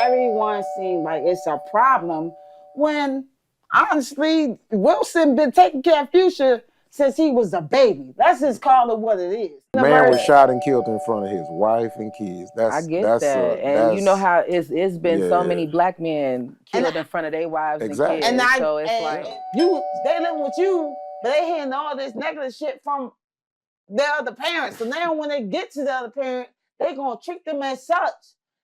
everyone seems like it's a problem when honestly Wilson been taking care of Future since he was a baby. Let's just call it what it is. Man was shot and killed in front of his wife and kids. I get that, and you know how it's been so many black men killed in front of their wives and kids. And so it's like they living with you, but they hearing all this negative shit from their other parents. So now when they get to the other parent, they gonna treat them as such.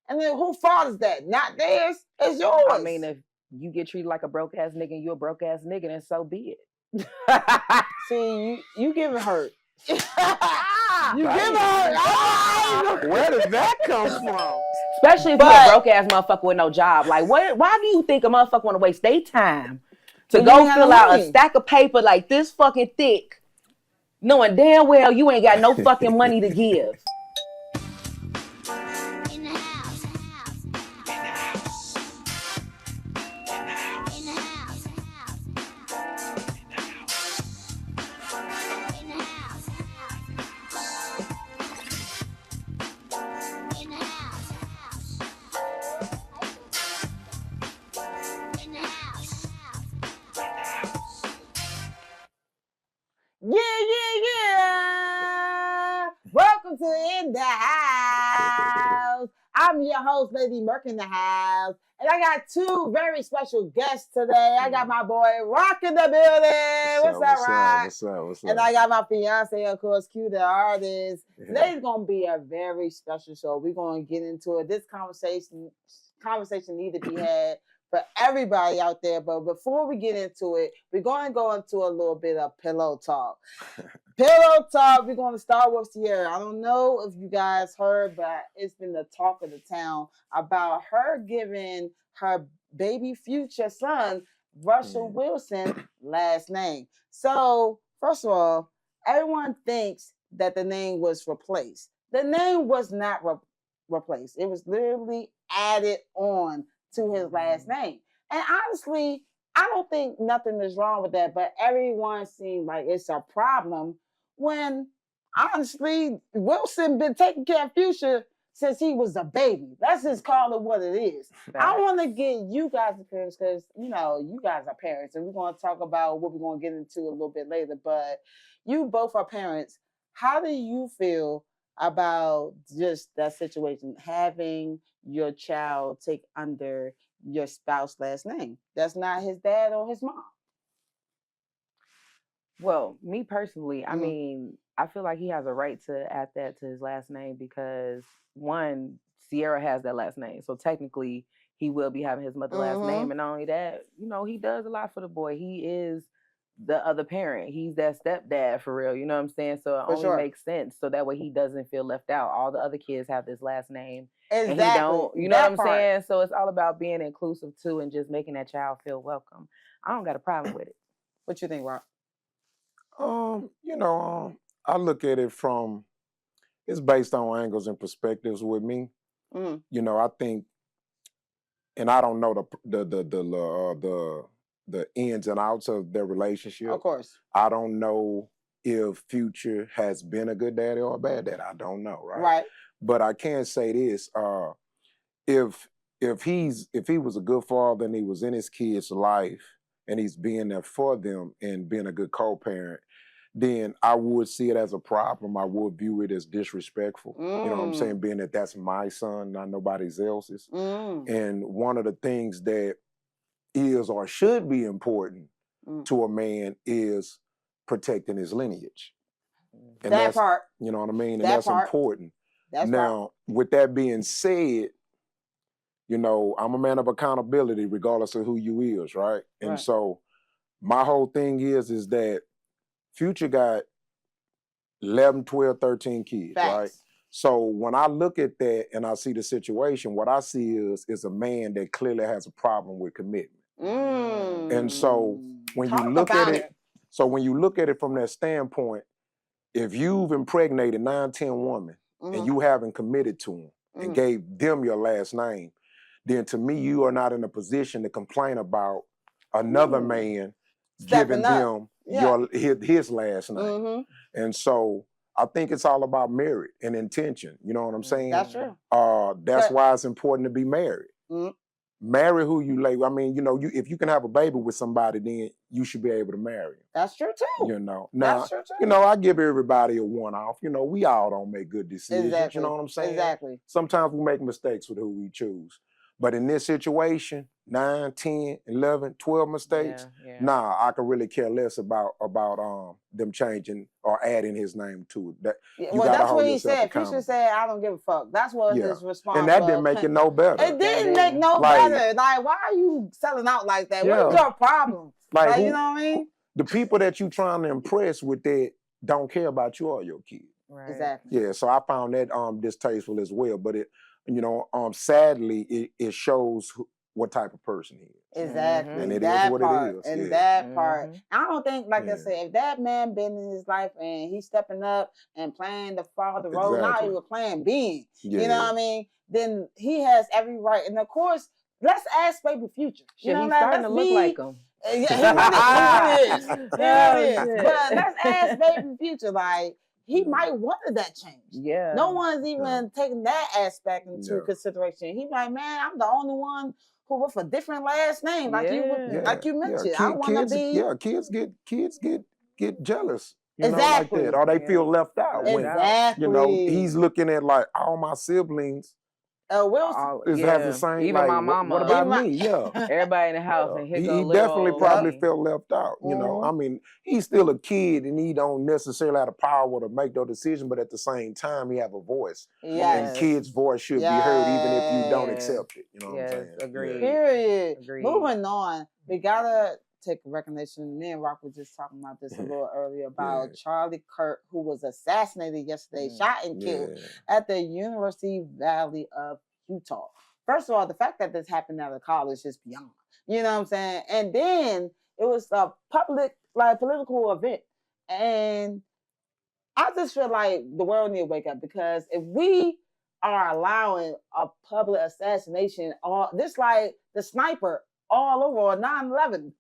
And then whose fault is that? Not theirs. It's yours. I mean, if you get treated like a broke ass nigga and you're a broke ass nigga, then so be it. See, you giving hurt. You giving hurt. Where did that come from? Especially if you're a broke ass motherfucker with no job. Like, why do you think a motherfucker want to waste their time to go fill out a stack of paper like this fucking thick, knowing damn well you ain't got no fucking money to give? Yeah. Welcome to In the House. I'm your host, Lady Murk in the house. And I got two very special guests today. I got my boy Rock in the building. What's up, Rock? What's up? And I got my fiance, of course, Q, the artist. Yeah. Today's going to be a very special show. We're going to get into it. This conversation needs to be had for everybody out there. But before we get into it, we're going to go into a little bit of pillow talk. Pillow talk, we're going to start with Sierra. I don't know if you guys heard, but it's been the talk of the town about her giving her baby future son, Russell Wilson, last name. So, first of all, everyone thinks that the name was replaced. The name was not replaced. It was literally added on to his last name. And honestly, I don't think nothing is wrong with that, but everyone seems like it's a problem when honestly Wilson been taking care of Future since he was a baby. Let's just call it what it is. I want to get you guys' opinions because, you know, you guys are parents and we're going to talk about what we're going to get into a little bit later, but you both are parents. How do you feel about just that situation, having your child take under your spouse's last name? That's not his dad or his mom. Well, me personally, I mean, I feel like he has a right to add that to his last name because, one, Sierra has that last name. So technically, he will be having his mother's last name. And not only that, you know, he does a lot for the boy. He is the other parent. He's that stepdad for real. You know what I'm saying? So it only makes sense. So that way he doesn't feel left out. All the other kids have this last name. Exactly. And he don't, you know what I'm saying? So it's all about being inclusive too and just making that child feel welcome. I don't got a problem with it. What you think, Rob? You know, I look at it from, it's based on angles and perspectives with me. You know, I think, and I don't know the ins and outs of their relationship. Of course. I don't know if Future has been a good daddy or a bad daddy. I don't know, right? Right. But I can say this: if he was a good father and he was in his kid's life and he's being there for them and being a good co-parent, then I would see it as a problem. I would view it as disrespectful. You know what I'm saying? Being that that's my son, not nobody else's. And one of the things that is or should be important to a man is protecting his lineage. And that part. You know what I mean? And that's important. Now, with that being said, you know, I'm a man of accountability regardless of who you is, right? And so my whole thing is that Future got 11, 12, 13 kids, right? So when I look at that and I see the situation, what I see is a man that clearly has a problem with commitment. And so when you look at it, from that standpoint, if you've impregnated 9, 10 women and you haven't committed to them and gave them your last name, then to me, you are not in a position to complain about another man giving them his last name. And so I think it's all about merit and intention. You know what I'm saying? That's true. That's why it's important to be married. Mm. Marry who you like. I mean, if you can have a baby with somebody, then you should be able to marry him. That's true too. Now, That's true too. I give everybody a one-off. We all don't make good decisions. Exactly. You know what I'm saying? Exactly. Sometimes we make mistakes with who we choose. But in this situation, 9, 10, 11, 12 mistakes, nah, I could really care less about them changing or adding his name to it. That's what he said. Future said, "I don't give a fuck." That's what his response was. And that didn't make it no better. It didn't make no better. Like, why are you selling out like that? What's your problem? Like you know what I mean? The people that you trying to impress with that don't care about you or your kid. Right. Exactly. Yeah, so I found that distasteful as well. But sadly, it shows what type of person he is. Exactly. And it that is what part, it is. And that part. I don't think, like I said, if that man been in his life and he's stepping up and playing the father role, not even playing being, you know what I mean? Then he has every right. And of course, let's ask Baby Future. He's starting to look like him. Yeah, he really is. But let's ask Baby Future, like, he might wanted that change. Yeah. No one's even taking that aspect into consideration. He like, man, I'm the only one who with a different last name, like you mentioned. I want to be. Yeah, kids get jealous. Like that, or they feel left out. Exactly. When, he's looking at like all my siblings. Has the same. Even like, my mama. What about me? Yeah. Everybody in the house. And he definitely probably felt left out. I mean, he's still a kid and he don't necessarily have the power to make no decision, but at the same time, he have a voice. Yes. And kids' voice should be heard even if you don't accept it. You know what I'm saying? Agreed. Period. Moving on, we gotta take recognition. Me and Rock were just talking about this a little earlier about Charlie Kirk, who was assassinated yesterday, shot and killed at the University Valley of Utah. First of all, the fact that this happened at a college is beyond. You know what I'm saying? And then it was a public, political event. And I just feel like the world need to wake up, because if we are allowing a public assassination, this like the sniper all over 9/11.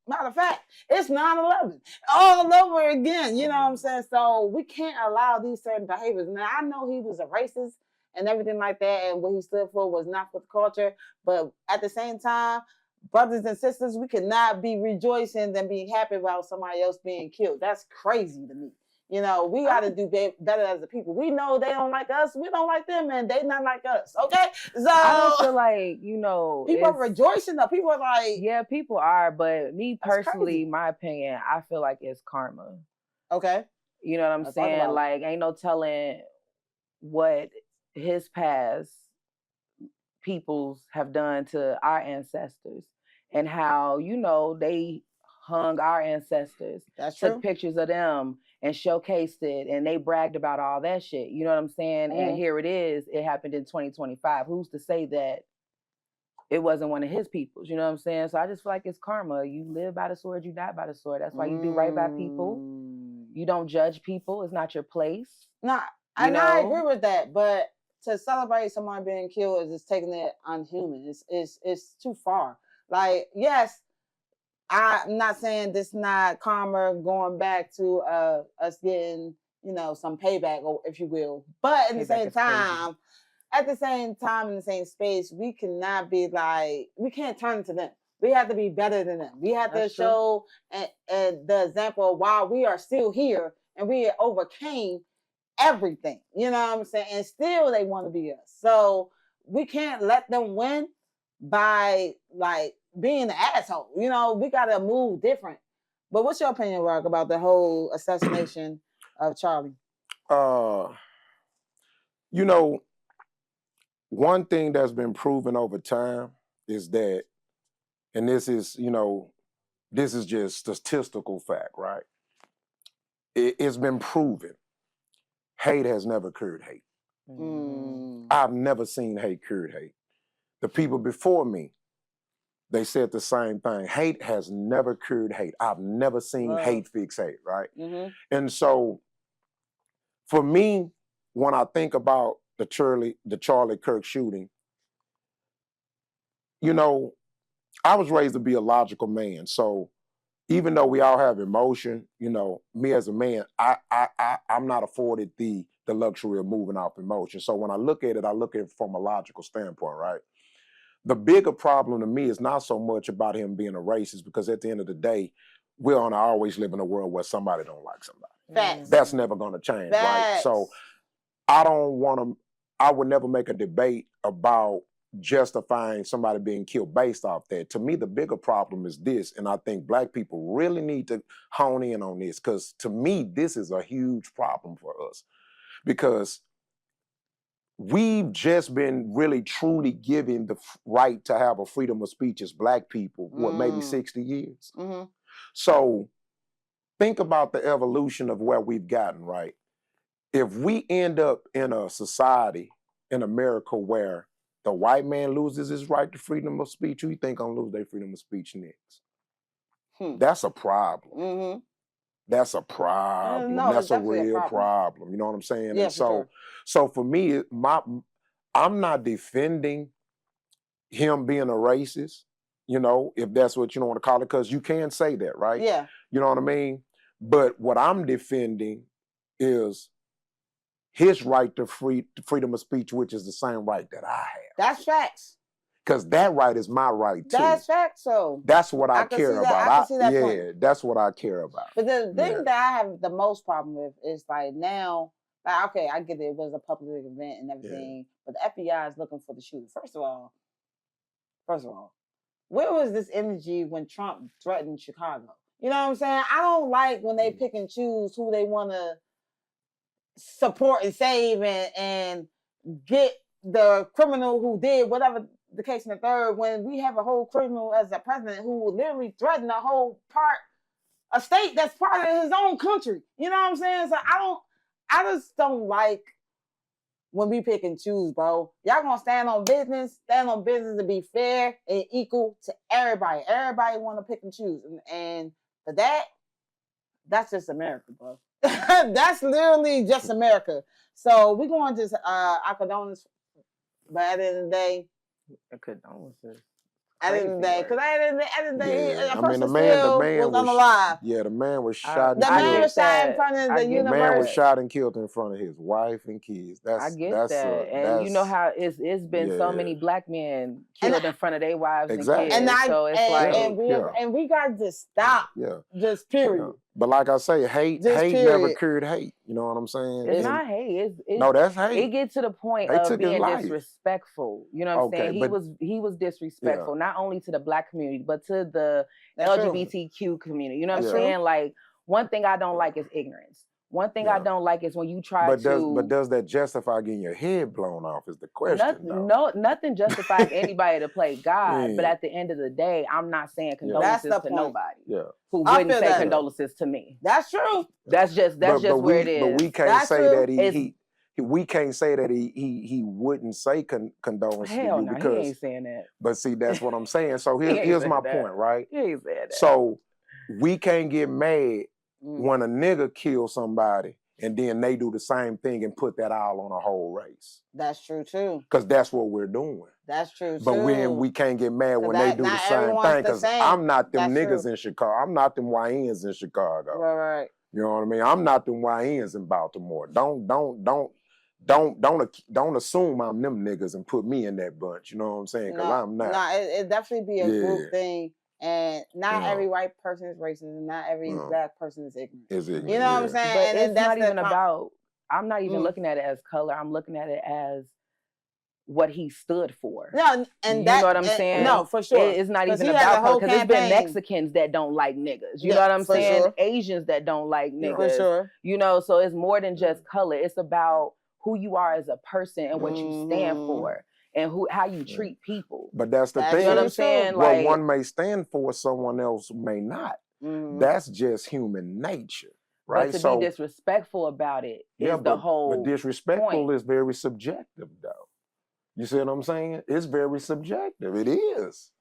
Matter of fact, it's 9/11 all over again. You know what I'm saying? So we can't allow these certain behaviors. Now, I know he was a racist and everything like that, and what he stood for was not for the culture. But at the same time, brothers and sisters, we cannot be rejoicing and being happy about somebody else being killed. That's crazy to me. We got to do better as a people. We know they don't like us. We don't like them, and they not like us. Okay? So I don't feel like, people are rejoicing. Though. People are like... Yeah, people are. But me personally, my opinion, I feel like it's karma. Okay. You know what I'm saying? Like, ain't no telling what his past peoples have done to our ancestors and how, they hung our ancestors. That's took true. Pictures of them and showcased it, and they bragged about all that shit. You know what I'm saying? And here it is. It happened in 2025. Who's to say that it wasn't one of his peoples? You know what I'm saying? So I just feel like it's karma. You live by the sword, you die by the sword. That's why you do right by people. You don't judge people. It's not your place. Nah, and I agree with that. But to celebrate someone being killed is just taking it unhuman. It's too far. Like, yes, I'm not saying this not karma going back to us getting, some payback, or if you will. But at the same time, in the same space, we cannot be like, we can't turn to them. We have to be better than them. We have to show and the example of why we are still here and we overcame everything. You know what I'm saying? And still they want to be us. So we can't let them win by being an asshole. We got to move different. But what's your opinion, Rock, about the whole assassination of Charlie? One thing that's been proven over time is that, and this is just statistical fact, right? It's been proven. Hate has never cured hate. I've never seen hate cure hate. The people before me, they said the same thing. Hate has never cured hate. I've never seen hate fix hate, right? And so, for me, when I think about the Charlie Kirk shooting, I was raised to be a logical man. So even though we all have emotion, me as a man, I'm not afforded the luxury of moving off emotion. So when I look at it from a logical standpoint, right? the bigger problem to me is not so much about him being a racist, because at the end of the day, we're gonna always live in a world where somebody don't like somebody. Facts. That's never gonna change, Facts. right? So I would never make a debate about justifying somebody being killed based off that. To me, the bigger problem is this, and I think Black people really need to hone in on this, because to me, this is a huge problem for us, because we've just been really truly given the right to have a freedom of speech as Black people, maybe 60 years. Mm-hmm. So think about the evolution of where we've gotten, right? If we end up in a society in America where the white man loses his right to freedom of speech, who you think gonna lose their freedom of speech next? That's a problem. Mm-hmm. That's a problem. No, That's it's a definitely real a problem. You know what I'm saying? Yeah, And for so, sure. so for me, I'm not defending him being a racist, you know, if that's what you want to call it, because you can say that, right? Yeah. You know what I mean? But what I'm defending is his right to freedom of speech, which is the same right that I have. That's facts. Because that right is my right too. That's facts. So that's what I can care see that. about. I can see that point. That's what I care about. But the thing that I have the most problem with is like now, like, okay, I get it was a public event and everything, but the FBI is looking for the shooter. First of all, where was this energy when Trump threatened Chicago? You know what I'm saying? I don't like when they pick and choose who they want to support and save and get the criminal who did whatever the case in the third, when we have a whole criminal as a president who literally threatened a state that's part of his own country. You know what I'm saying? So I just don't like when we pick and choose, bro. Y'all gonna stand on business to be fair and equal to everybody. Everybody want to pick and choose. And for that's just America, bro. That's literally just America. So we're going to just our condolences, but at the end of the day, condolences. At the end of the day, because at the end of the day, a person the man was unalive. Yeah, the man was shot. The man was shot in front of the universe. The man was shot and killed in front of his wife and kids. I get that, and you know how it's been so many Black men killed in front of their wives and kids. So it's and we got to stop. Yeah, just period. But like I say, hate never cured hate. You know what I'm saying? It's not hate. No, that's hate. It gets to the point of being disrespectful. You know what I'm saying? He was disrespectful, not only to the Black community, but to the LGBTQ community. You know what I'm saying? Like, one thing I don't like is ignorance. One thing I don't like is when you try But does that justify getting your head blown off is the question. Nothing justifies anybody to play God. But at the end of the day, I'm not saying condolences to nobody who wouldn't say condolences to me. That's true. That's just where it is. But we can't say that we can't say that he wouldn't say condolences. Hell no, he ain't saying that. But see, that's what I'm saying. So here's my point, right? He ain't saying that. So we can't get mad when a nigga kills somebody and then they do the same thing and put that all on a whole race. That's true too. Because that's what we're doing. That's true But when we can't get mad when they do the same thing, because I'm not them niggas in Chicago. I'm not them YNs in Chicago. Right. You know what I mean? I'm not them YNs in Baltimore. Don't assume I'm them niggas and put me in that bunch. You know what I'm saying? Because I'm not. No, it definitely be a group thing. And not every white person is racist, and not every Black person is ignorant. You know what I'm saying? But it's not even about. I'm not even looking at it as color. I'm looking at it as what he stood for. No, and you know what I'm saying? No, for sure. It's not even about color, because there's been Mexicans that don't like niggas. You know what I'm saying? Sure. Asians that don't like niggas. For sure. You know, so it's more than just color. It's about who you are as a person and what you stand for. And how you treat people. But that's the thing. You know what I'm saying? What one may stand for, someone else may not. That's just human nature, right? But to be disrespectful about it is the whole But disrespectful point. Is very subjective, though. You see what I'm saying? It's very subjective. It is.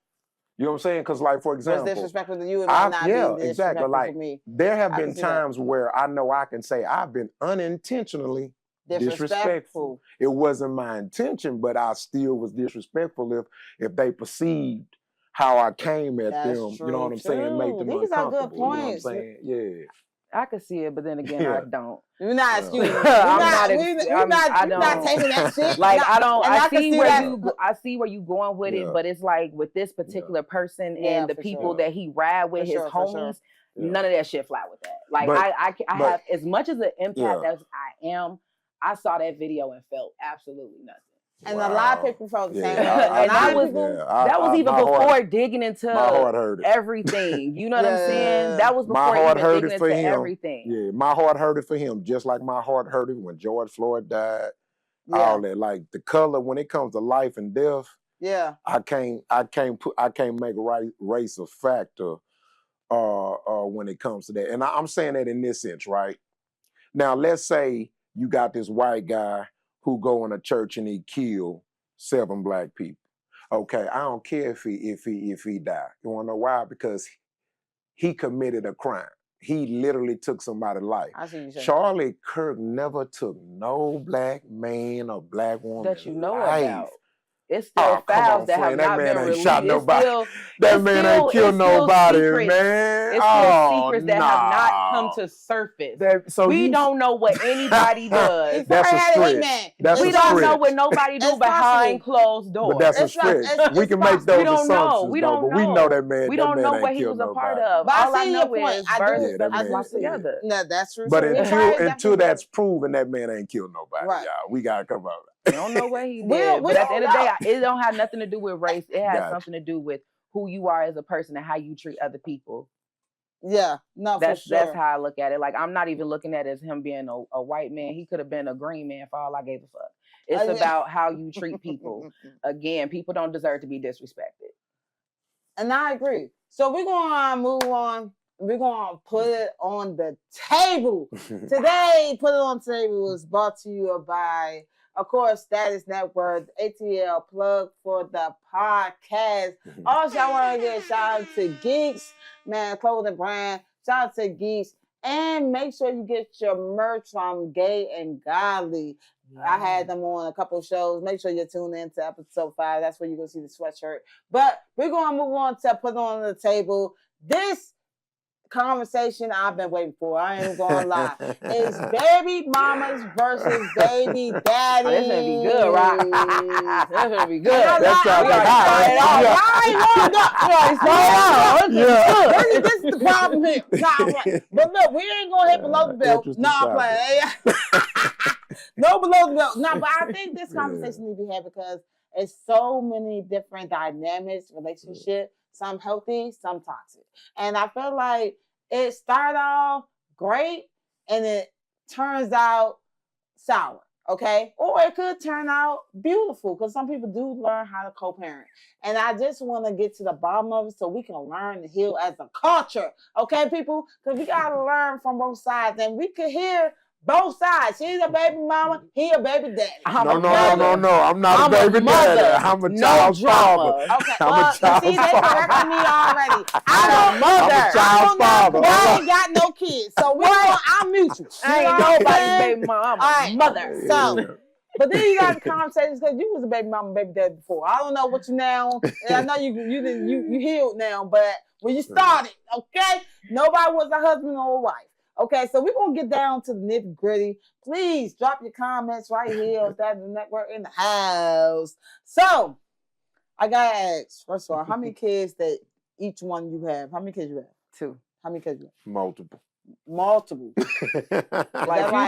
You know what I'm saying? Because, like, for example, what's disrespectful to you and not be disrespectful exactly. Like, to me. There have been times where I know I can say I've been unintentionally disrespectful. It wasn't my intention, but I still was disrespectful if they perceived how I came at them. You know what I'm saying? Make them These uncomfortable. are good points. You know what I'm saying? Yeah. I could see it, but then again, I don't. We're not excusing. We're not not taking that shit. Like I don't. I see where you going with it, but it's like with this particular person and the people sure. that he ride with, his homies. None of that shit fly with that. Like I have as much as an empath as I am. I saw that video and felt absolutely nothing. And a lot of people felt the same. And that was even before digging into everything. You know what I'm saying? That was before even digging into everything. Yeah, my heart hurted for him, just like my heart hurted when George Floyd died. All that, like the color when it comes to life and death. Yeah, I can't make race a factor. When it comes to that, and I'm saying that in this sense, right? Now, let's say you got this white guy who go in a church and he kill 7 black people. Okay, I don't care if he died. You wanna know why? Because he committed a crime. He literally took somebody's life. Charlie Kirk never took no black man or black woman that you know life. About. It's still files that have not been released. Shot nobody. That man ain't killed nobody, man. It's still secrets that have not come to surface. We don't know what anybody does. That's a stretch. We don't know what nobody do behind closed doors. But that's a stretch. We can make those assumptions. We don't know. But we know that man. We don't know what he was a part of. All I know is birds that together. No, that's true. But until that's proven, that man ain't killed nobody. Y'all, we gotta come out. We don't know what he did. But at the end of the day, it don't have nothing to do with race. It has something to do with who you are as a person and how you treat other people. Yeah, no, that's for sure. That's how I look at it. Like, I'm not even looking at it as him being a white man. He could have been a green man for all I gave a fuck. It's about how you treat people. Again, people don't deserve to be disrespected. And I agree. So we're going to move on. We're going to put it on the table. Today, Put It On the Table is brought to you by, of course, Status Network, ATL plug for the podcast. Also, I want to give a shout out to Geeks, man, clothing brand. Shout out to Geeks. And make sure you get your merch from Gay and Godly. I had them on a couple of shows. Make sure you tune in to episode 5. That's where you're going to see the sweatshirt. But we're going to move on to Put It On the Table. This conversation I've been waiting for. I ain't gonna lie. It's Baby Mommas versus Baby Daddies. This gonna be good, right? This gonna be good. That's This is the problem here. But look, we ain't gonna hit below the belt. Nah, I'm playing. No below the belt. Nah, but I think this conversation needs to be had because it's so many different dynamics, relationships. Some healthy, some toxic. And I feel like it started off great and it turns out sour, okay? Or it could turn out beautiful because some people do learn how to co-parent. And I just want to get to the bottom of it so we can learn and heal as a culture, okay, people? Because we got to learn from both sides and we could hear both sides. She's a baby mama. He a baby daddy. No. I'm not a baby daddy. I'm a child's father. Okay. See, they corrected me already. I'm a child's father. I ain't got no kids, so I'm mutual. I ain't nobody's baby mama. I'm a mother. So, but then you got the conversations because you was a baby mama, baby daddy before. I don't know what you now. And I know you healed now, but when you started, okay, nobody was a husband or a wife. Okay, so we're going to get down to the nitty gritty. Please drop your comments right here on that network in the house. So, I got to ask, first of all, how many kids that each one you have? How many kids you have? 2. How many kids you have? Multiple. Like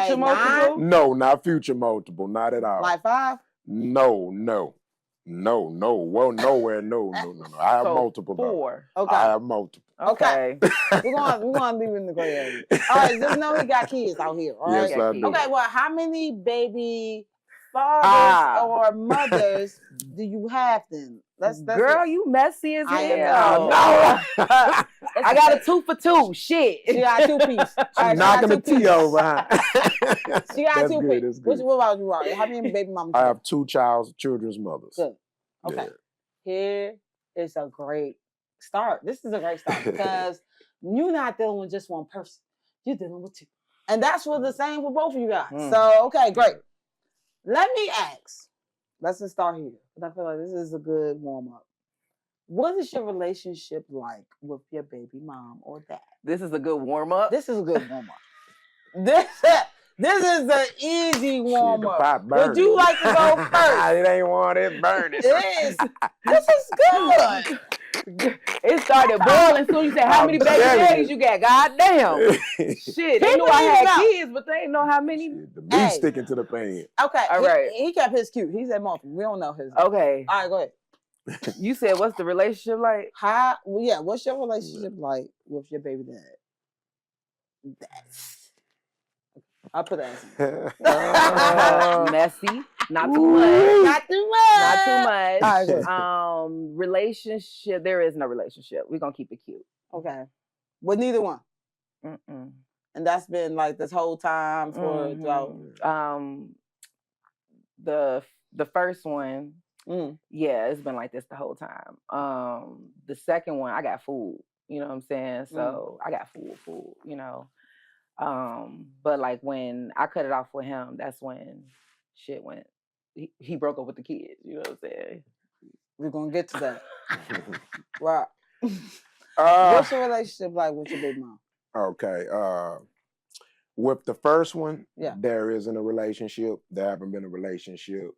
future multiple? No, not future multiple. Not at all. Like 5? No. Well, nowhere. No. I have multiple. 4. Okay. I have multiple. Okay. We're gonna leave it in the gray area. All right, just know he got kids out here. All right. Yes, I do. Okay, well, how many baby fathers or mothers do you have then? Girl, you messy as hell. No. I got a 2 for 2. Shit. She got a 2-piece. She's knocking the T over. She got a 2-piece. What about you, Rory? How many baby mamas? I have 2 children's mothers. Good. Okay. Yeah. Here is a great start. This is a great start because you're not dealing with just one person. You're dealing with 2. And that's what the same for both of you guys. So, okay, great. Let me ask. Let's just start here. Because I feel like this is a good warm-up. What is your relationship like with your baby mom or dad? This is a good warm up. This is a good warm up. This is an easy warm the up. pot Would burning. you like to go first? It ain't one, it burning. It is. This is good. It started boiling soon. You said, how many baby daddies you got? God damn. Shit. They knew I had kids, but they didn't know how many. The meat sticking to the pan. Okay. All right. He kept his cute. He said multiple. We don't know his. Okay. All right, go ahead. You said, what's the relationship like? What's your relationship like with your baby dad? I'll put that. Messy. Not too much. Not too much. Not too much. All right, relationship. There is no relationship. We're gonna keep it cute. Okay. With neither one. Mm-mm. And that's been like this whole time for throughout. The first one. Mm. Yeah, it's been like this the whole time. The second one, I got food. You know what I'm saying? So I got food. You know. But like when I cut it off with him, that's when shit went. He broke up with the kids. You know what I'm saying? We're gonna get to that. Right. What's your relationship like with your baby mom? Okay. With the first one, yeah, there isn't a relationship. There haven't been a relationship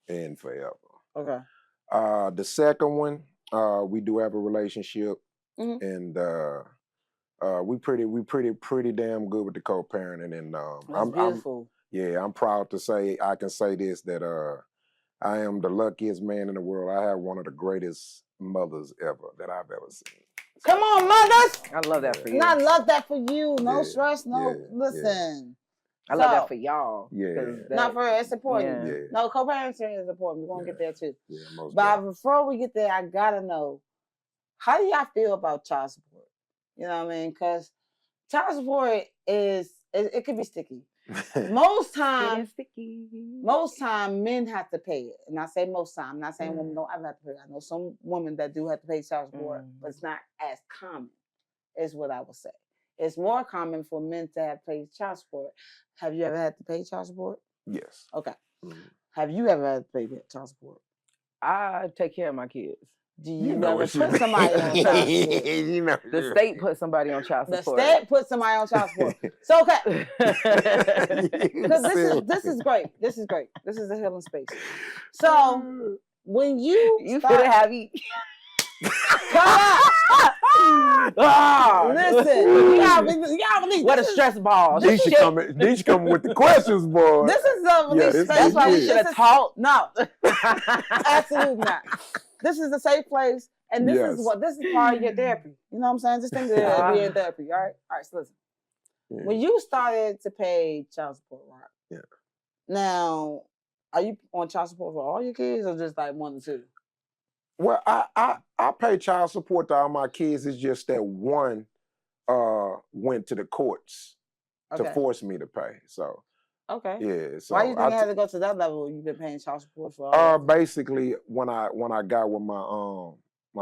in forever. Okay. The second one, we do have a relationship, and we pretty damn good with the co-parenting, and That's beautiful. I'm proud to say I can say this that I am the luckiest man in the world. I have one of the greatest mothers ever that I've ever seen. Come on, mothers! I love that for you. I love that for you. No stress, listen. I love that for y'all. Not for it's important. Yeah. No, co-parenting is important. We're gonna get there too. Yeah, most but definitely. Before we get there, I gotta know, how do y'all feel about child support? You know what I mean? Because child support it could be sticky. Most time men have to pay it. And I say most time. I'm not saying women don't ever have to pay it. I know some women that do have to pay child support, but it's not as common, is what I would say. It's more common for men to have paid child support. Have you ever had to pay child support? Yes. Okay. Have you ever had to pay child support? I take care of my kids. Do you never put somebody on child support? The state put somebody on child support. The state put somebody on child support. So okay. Because this is great. This is great. This is a healing space. So when you feel heavy. Listen, you gotta believe. What a stress ball. These coming with the questions, boy. This is a release space. That's why we should have taught. No, absolutely not. This is a safe place, and this is part of your therapy. You know what I'm saying? Just think of it as being therapy. All right. So listen. Yeah. When you started to pay child support, right? Yeah. Now, are you on child support for all your kids, or just like one or two? Well, I pay child support to all my kids. It's just that one went to the courts to force me to pay. So okay, yeah. So why do you think you had to go to that level? You've been paying child support for all basically when I got with my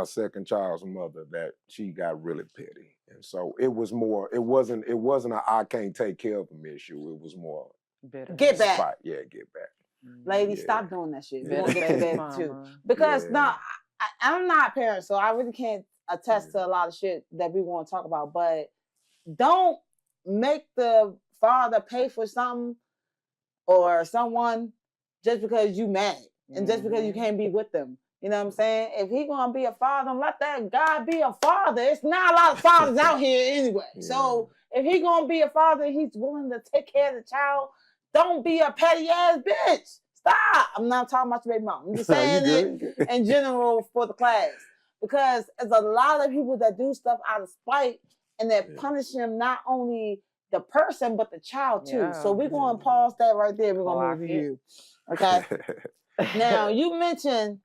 second child's mother, that she got really petty, and so it was more. It wasn't a I can't take care of them issue. It was more bitter. Get back. Spot. Yeah, get back. Ladies, stop doing that shit. We're gonna get to that too. Because now I'm not a parent, so I really can't attest to a lot of shit that we want to talk about. But don't make the father pay for something or someone just because you mad and just because you can't be with them. You know what I'm saying? If he gonna be a father, let that guy be a father. It's not a lot of fathers out here anyway. Yeah. So if he gonna be a father, he's willing to take care of the child. Don't be a petty ass bitch. Stop. I'm not talking about your baby mom. I'm just saying it in general for the class. Because there's a lot of people that do stuff out of spite and that punish him, not only the person, but the child too. So we're going to pause that right there. We're going to move to you. Okay? Now, you mentioned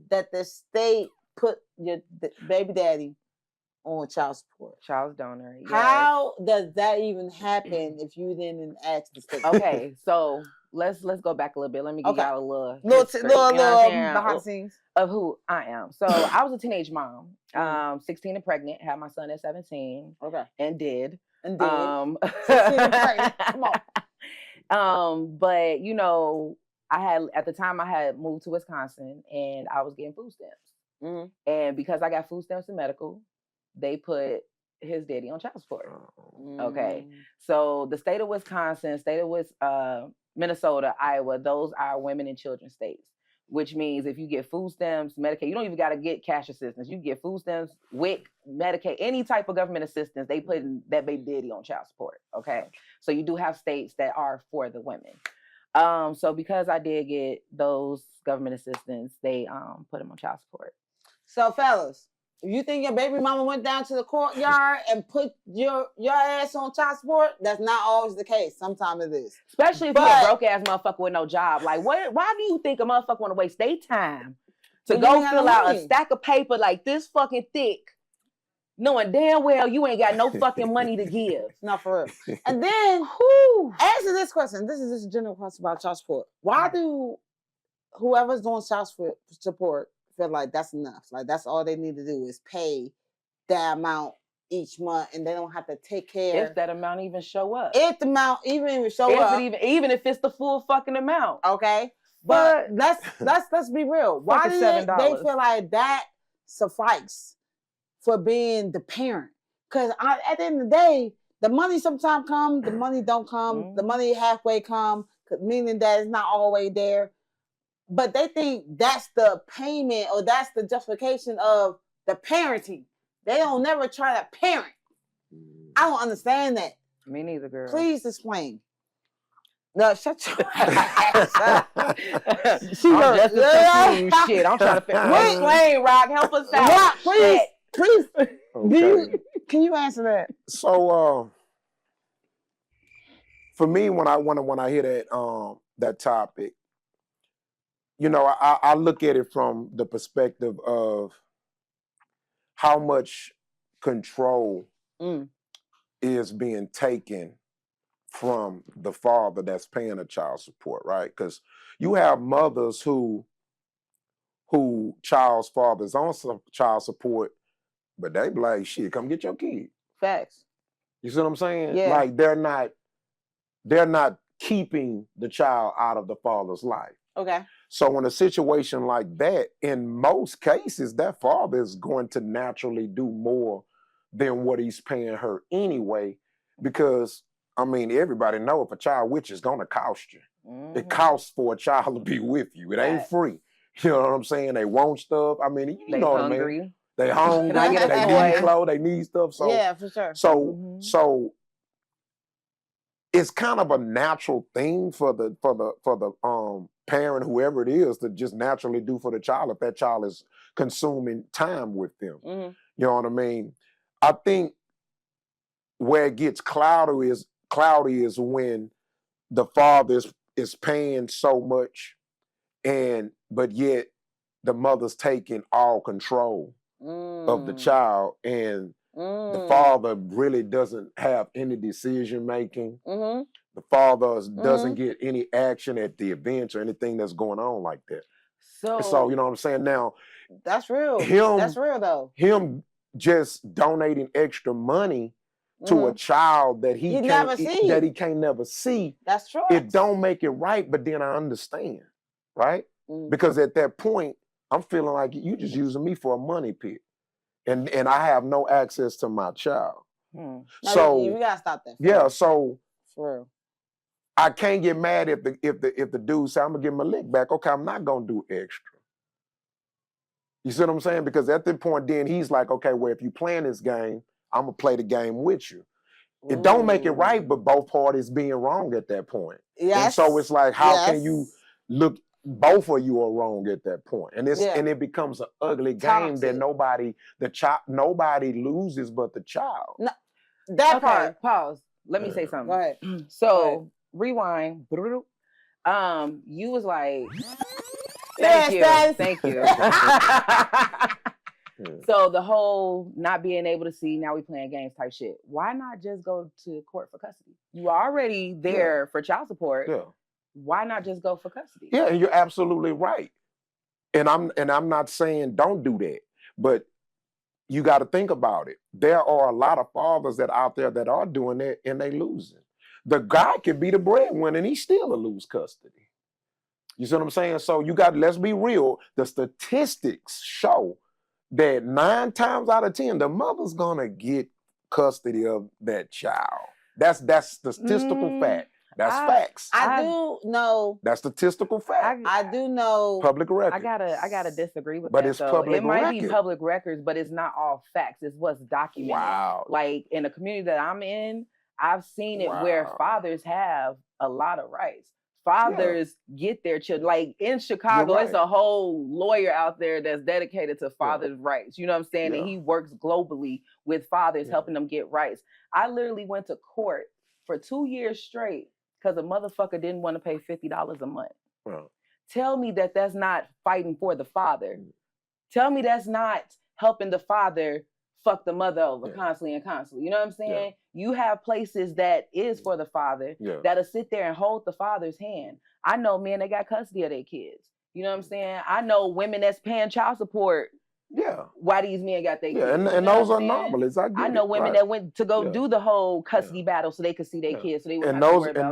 that the state put your baby daddy on child support. Child donor. Yes. How does that even happen if you didn't ask the state? Okay, so let's go back a little bit. Let me give y'all a little behind the scenes of who I am. So I was a teenage mom, 16 and pregnant, had my son at 17. Okay. And did. 16 and pregnant. Come on. But you know, at the time I had moved to Wisconsin and I was getting food stamps. And because I got food stamps and medical, they put his daddy on child support. Okay. So the state of Wisconsin, Minnesota, Iowa, those are women and children states, which means if you get food stamps, Medicaid, you don't even got to get cash assistance. You get food stamps, WIC, Medicaid, any type of government assistance, they put that baby daddy on child support. Okay. So you do have states that are for the women. So because I did get those government assistance, they put him on child support. So fellas, if you think your baby mama went down to the courtyard and put your ass on child support, that's not always the case. Sometimes it is. Especially if you're a broke ass motherfucker with no job. Like, why do you think a motherfucker want to waste their time to go fill out a stack of paper like this fucking thick, knowing damn well you ain't got no fucking money to give? Not for real. And then answer this question. This is just a general question about child support. Why do whoever's doing child support feel like that's enough? Like that's all they need to do is pay that amount each month, and they don't have to take care. If that amount even show up. If the amount even show up. Even if it's the full fucking amount. Okay. But let's be real. Why do they feel like that suffice for being the parent? Because at the end of the day, the money sometimes come, the money don't come, the money halfway come, meaning that it's not always there. But they think that's the payment or that's the justification of the parenting. They don't never try to parent. I don't understand that. Me neither, girl. Please explain. No, shut your ass up. I'm just confused. Shit, I'm trying to figure out. Explain, Rock. Help us out. Rock, please. Okay. Can you answer that? So, for me, when I hear that topic, you know, I look at it from the perspective of how much control is being taken from the father that's paying the child support, right? Because you have mothers who child's father's on some child support, but they be like, shit, come get your kid. Facts. You see what I'm saying? Yeah. Like they're not keeping the child out of the father's life. Okay. So in a situation like that, in most cases, that father is going to naturally do more than what he's paying her anyway, because I mean, everybody know if a child with you is gonna cost you. It costs for a child to be with you. It ain't free. You know what I'm saying? They want stuff. I mean, you know what I mean. They hungry. They need clothes. They need stuff. So yeah, for sure. So it's kind of a natural thing for the parent, whoever it is, to just naturally do for the child if that child is consuming time with them. You know what I mean? I think where it gets cloudy is when the father is paying so much, but yet the mother's taking all control of the child, and the father really doesn't have any decision making. The father doesn't get any action at the events or anything that's going on like that. So you know what I'm saying? Now that's real. That's real though. Him just donating extra money to a child that he can't never see. That's true. It don't make it right, but then I understand, right? Because at that point, I'm feeling like you just using me for a money pit, and I have no access to my child. So you gotta stop that. Yeah, so for real. I can't get mad if the dude say I'm gonna give him a lick back. Okay, I'm not gonna do extra. You see what I'm saying? Because at that point, then he's like, okay, well, if you playing this game, I'm gonna play the game with you. It don't make it right, but both parties being wrong at that point. Yes. And so it's like, how can you look? Both of you are wrong at that point, and and it becomes an ugly game that nobody loses but the child. No, that part. Pause. Let me say something. Go ahead. So rewind. You was like, thank you. So the whole not being able to see, now we playing games type shit. Why not just go to court for custody? You are already there for child support. Yeah. Why not just go for custody? Yeah, and you're absolutely right. And I'm not saying don't do that, but you got to think about it. There are a lot of fathers that out there that are doing that and they losing. The guy could be the breadwinner and he still will lose custody. You see what I'm saying? So let's be real. The statistics show that 9 times out of 10, the mother's gonna get custody of that child. That's statistical fact. That's facts. I do know. That's statistical fact. I do know. Public record. I gotta disagree with but that. It's though. public It might record. be public records, but it's not all facts. It's what's documented. Wow. Like in the community that I'm in, I've seen it where fathers have a lot of rights. Fathers get their children. Like in Chicago, it's a whole lawyer out there that's dedicated to fathers' rights. You know what I'm saying? And he works globally with fathers, helping them get rights. I literally went to court for 2 years straight because a motherfucker didn't want to pay $50 a month. Wow. Tell me that that's not fighting for the father. Tell me that's not helping the father fuck the mother over constantly. You know what I'm saying? You have places that is for the father that'll sit there and hold the father's hand. I know men that got custody of their kids. You know what I'm saying? I know women that's paying child support. Why these men got their kids? And those are anomalies. I know women that went to go do the whole custody battle so they could see their kids. So they wouldn't have to worry about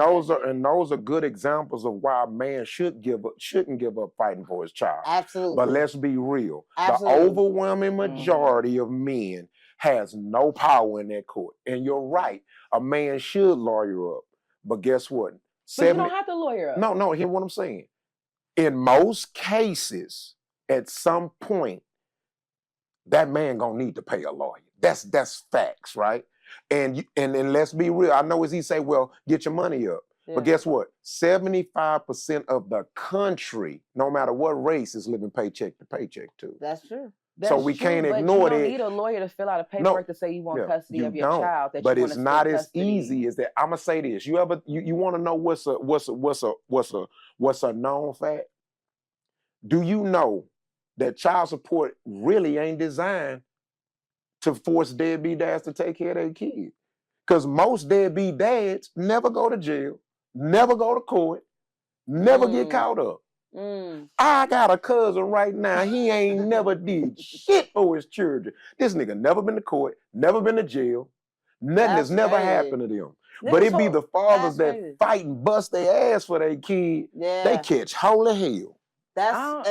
those are good examples of why a man shouldn't give up fighting for his child. Absolutely. But let's be real. Absolutely. The overwhelming majority of men has no power in that court. And you're right. A man should lawyer up. But guess what? But you don't have to lawyer up. No, hear what I'm saying. In most cases, at some point, that man gonna need to pay a lawyer. That's facts, right? And let's be real. I know as he say, well, get your money up. But guess what? 75% of the country, no matter what race, is living paycheck to paycheck too. That's true. So we can't ignore that. You don't need a lawyer to fill out a paperwork to say you want custody of your child. But it's not as easy as that. I'm gonna say this. You want to know what's a known fact? Do you know that child support really ain't designed to force deadbeat dads to take care of their kids? Because most deadbeat dads never go to jail, never go to court, never get caught up. I got a cousin right now, he ain't never did shit for his children. This nigga never been to court, never been to jail. Nothing has never happened to them. But it be the fathers that fight and bust their ass for their kid. They catch holy hell. These are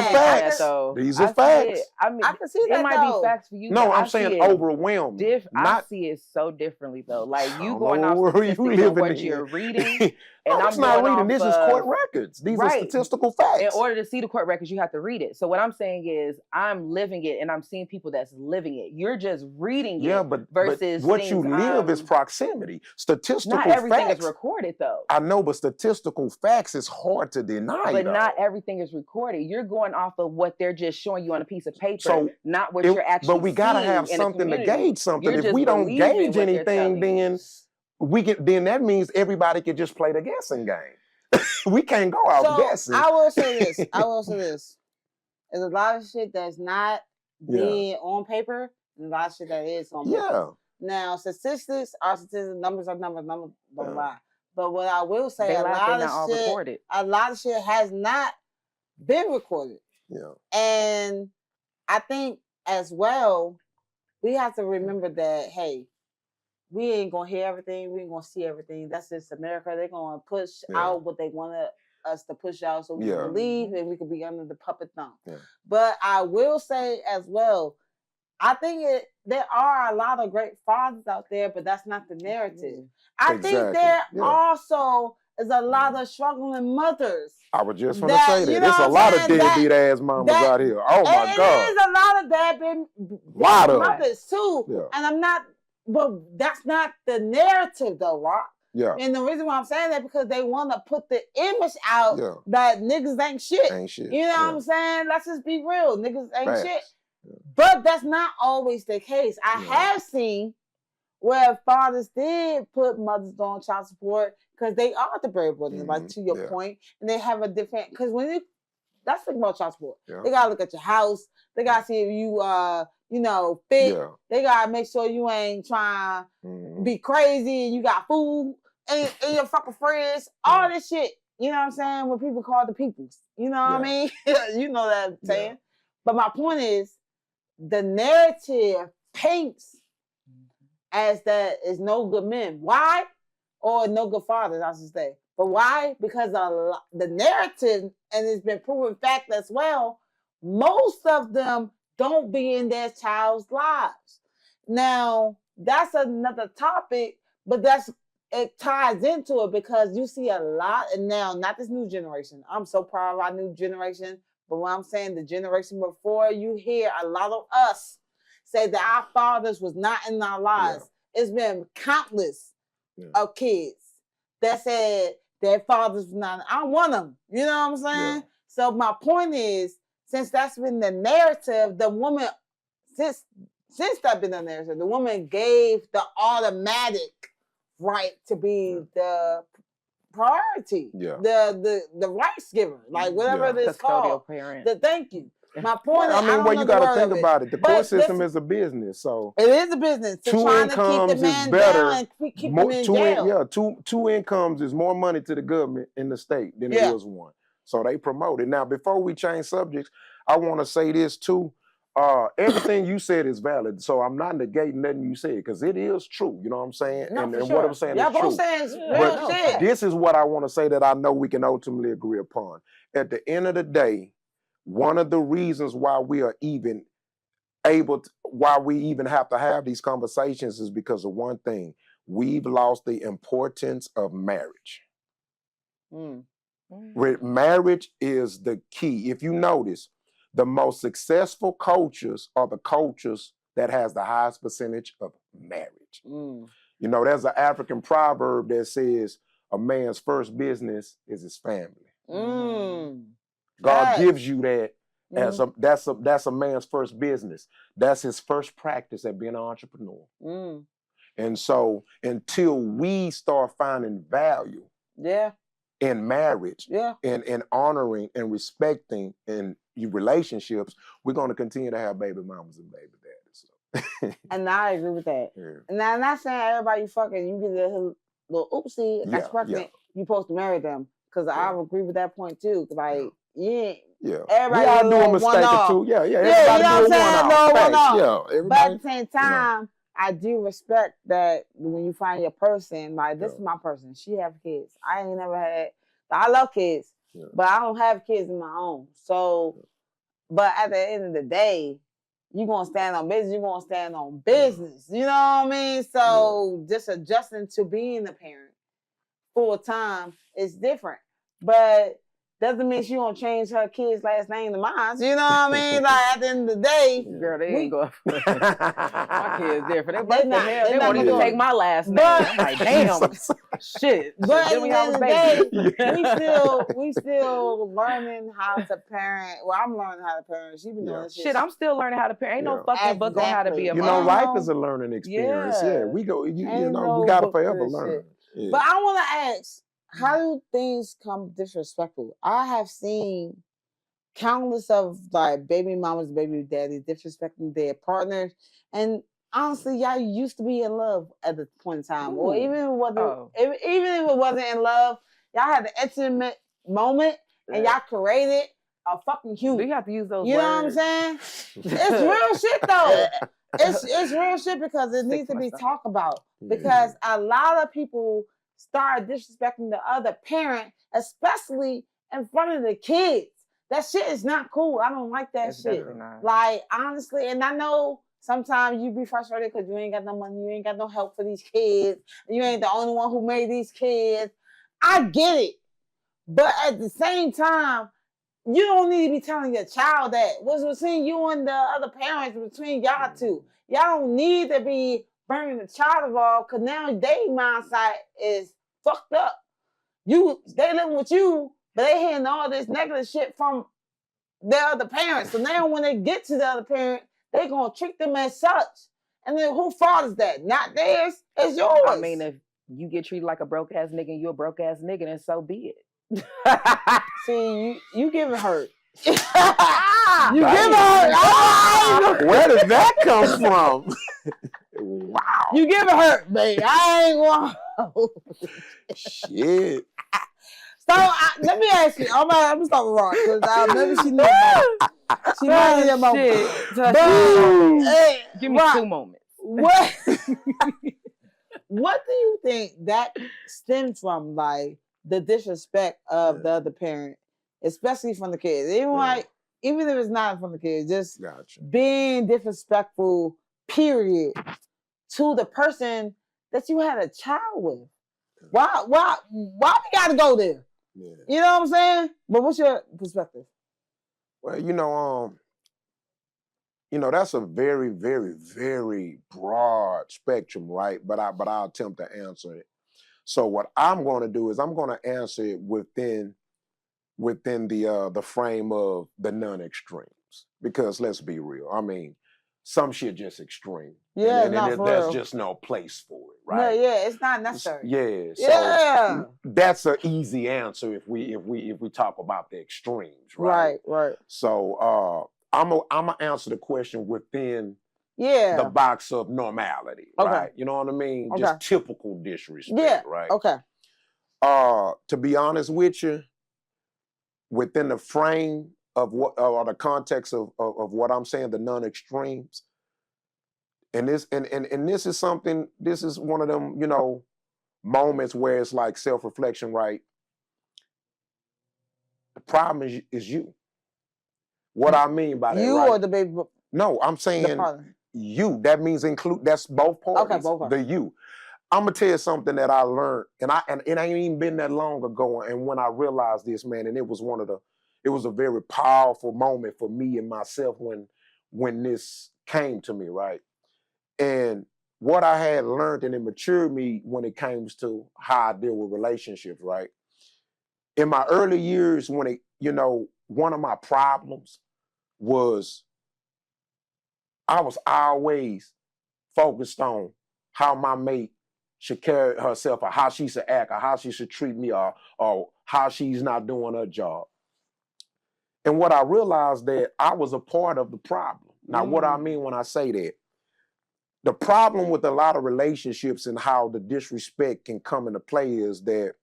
facts. These are facts. I mean, I can see that. It might be facts for you. No, I'm saying overwhelming. I see it so differently though. Like you going off statistics of what you're reading. And I'm not reading. This is court records. These are statistical facts. In order to see the court records, you have to read it. So what I'm saying is, I'm living it, and I'm seeing people that's living it. You're just reading it. But what you live is proximity. Statistical facts. Not everything is recorded, though. I know, but statistical facts is hard to deny. But not everything is recorded. You're going off of what they're just showing you on a piece of paper, not what you're actually. But we gotta have something to gauge something. If we don't gauge anything, then that means everybody can just play the guessing game. We can't go out guessing. I will say this. There's a lot of shit that's not being on paper, and a lot of shit that is on paper. Now, statistics are statistics, numbers are numbers don't lie. But what I will say, a lot of shit has not been recorded. And I think as well, we have to remember that, hey, we ain't gonna hear everything. We ain't gonna see everything. That's just America. They're gonna push out what they want us to push out, so we can believe and we can be under the puppet thumb. But I will say as well, I think there are a lot of great fathers out there, but that's not the narrative. I think there also is a lot of struggling mothers. I was just going to say that. There's a lot of deadbeat ass mamas out here. Oh my God. There's a lot of deadbeat mothers too. And I'm not. But that's not the narrative, though, Rock. And the reason why I'm saying that because they want to put the image out that niggas ain't shit. You know what I'm saying? Let's just be real. Niggas ain't shit. But that's not always the case. I have seen where fathers did put mothers on child support because they are the breadwinners, like to your point, and they have a different. Because when that's the about child support. They gotta look at your house. They gotta see if you fit. They gotta make sure you ain't trying to be crazy and you got food and your fucking friends. All this shit. You know what I'm saying? What people call the peoples. You know what I mean? You know that I'm saying. But my point is, the narrative paints as that is no good men. Why? Or no good fathers, I should say. But why? Because the narrative, and it's been proven fact as well, most of them don't be in their child's lives. Now, that's another topic, but it ties into it because you see a lot, and now not this new generation. I'm so proud of our new generation, but what I'm saying, the generation before, you hear a lot of us say that our fathers was not in our lives. Yeah. It's been countless of kids that said their fathers was not. I want them. You know what I'm saying? Yeah. So my point is, since that's been the narrative, the woman, since that's been the narrative, the woman gave the automatic right to be the priority, the rights giver, like whatever it is called. Parent. Thank you. My point is, I mean, you got to think about it. The court system is a business, so it is a business. Two incomes is better. Two incomes is more money to the government in the state than it is one. So they promote it. Now, before we change subjects, I want to say this too. Everything you said is valid, so I'm not negating nothing you said because it is true. You know what I'm saying? No, and sure. What I'm saying is true. But this is what I want to say that I know we can ultimately agree upon. At the end of the day, one of the reasons why we are even why we even have to have these conversations is because of one thing. We've lost the importance of marriage. Marriage is the key. If you notice, the most successful cultures are the cultures that has the highest percentage of marriage. You know, there's an African proverb that says a man's first business is his family. God gives you that as that's a man's first business. That's his first practice at being an entrepreneur. And so until we start finding value in marriage and honoring and respecting in relationships, we're going to continue to have baby mamas and baby daddies. And I agree with that. Now, I'm not saying everybody fucking, you get a little oopsie, that's pregnant, you're supposed to marry them. Because I agree with that point too. Like, everybody all do a mistake or two. Everybody do a one-off. But at the same time, I do respect that when you find your person, like this is my person. She have kids. I ain't never had. I love kids, but I don't have kids of my own. So, but at the end of the day, you're gonna stand on business. You're gonna stand on business. You know what I mean? So just adjusting to being a parent full time is different, but doesn't mean she gonna change her kid's last name to mine. You know what I mean? Like at the end of the day, girl, they ain't going. My kids different. They won't even take my last name. I'm like, damn, shit. But at the end of the day, we still learning how to parent. Well, I'm learning how to parent. She been doing this shit. I'm still learning how to parent. Ain't no fucking book on how to be a mom. You know, life is a learning experience. Yeah, we go. You know, we gotta forever learn. But I want to ask. How do things come disrespectful? I have seen countless of like baby mamas, baby daddies disrespecting their partners, and honestly, y'all used to be in love at the point in time, or even if it wasn't, even if it wasn't in love, y'all had an intimate moment, and y'all created a fucking huge. Do you have to use those? You know what I'm saying? It's real shit though. It's real shit because it needs to be talked about. Because a lot of people start disrespecting the other parent, especially in front of the kids. That shit is not cool. I don't like that shit. Like, honestly, and I know sometimes you be frustrated because you ain't got no money, you ain't got no help for these kids, you ain't the only one who made these kids. I get it. But at the same time, you don't need to be telling your child that. What's between you and the other parents, between y'all two. Y'all don't need to be burning the child involved because now their mindset is fucked up. They living with you, but they hearing all this negative shit from their other parents. So now when they get to the other parent, they gonna treat them as such. And then whose fault is that? Not theirs, it's yours. I mean, if you get treated like a broke ass nigga and you a broke ass nigga, then so be it. See, you giving hurt. You giving hurt. Where did that come from? Wow. You giving hurt, babe. I ain't going. Shit. So let me ask you. I'm gonna start with Rock because maybe she knew. She might need a moment. Hey, give me Rock, 2 moments. What? What do you think that stems from? Like the disrespect of the other parent, especially from the kids. Even like even if it's not in front of the kids, just Gotcha. being disrespectful, period, to the person that you had a child with. Why we gotta go there? Yeah. You know what I'm saying? But what's your perspective? Well, that's a very, very, very broad spectrum, right? But I'll attempt to answer it. So what I'm going to do is I'm going to answer it within the frame of the non-extremes, because let's be real. I mean, some shit just extreme. Yeah, and not for there's real. just no place for it, No, right? yeah, it's not necessary. Yeah. So Yeah. that's an easy answer if we talk about the extremes, right? Right. So I'm gonna answer the question within the box of normality, right? You know what I mean? Okay. Just typical disrespect, right? Okay. To be honest with you, within the frame of what or the context of what I'm saying, the non-extremes, and this is something. This is one of them, moments where it's like self-reflection, right? The problem is you. What I mean by that, you right? or the baby? No, I'm saying you. That means that's both parties. Okay, both parties. The you. I'm gonna tell you something that I learned, and it ain't even been that long ago. And when I realized this, man, and it was a very powerful moment for me and myself when this came to me, right? And what I had learned, and it matured me when it comes to how I deal with relationships, right? In my early years, when one of my problems was I was always focused on how my mate should carry herself, or how she should act, or how she should treat me, or how she's not doing her job. And what I realized, that I was a part of the problem. Now, what I mean when I say that, the problem with a lot of relationships and how the disrespect can come into play is that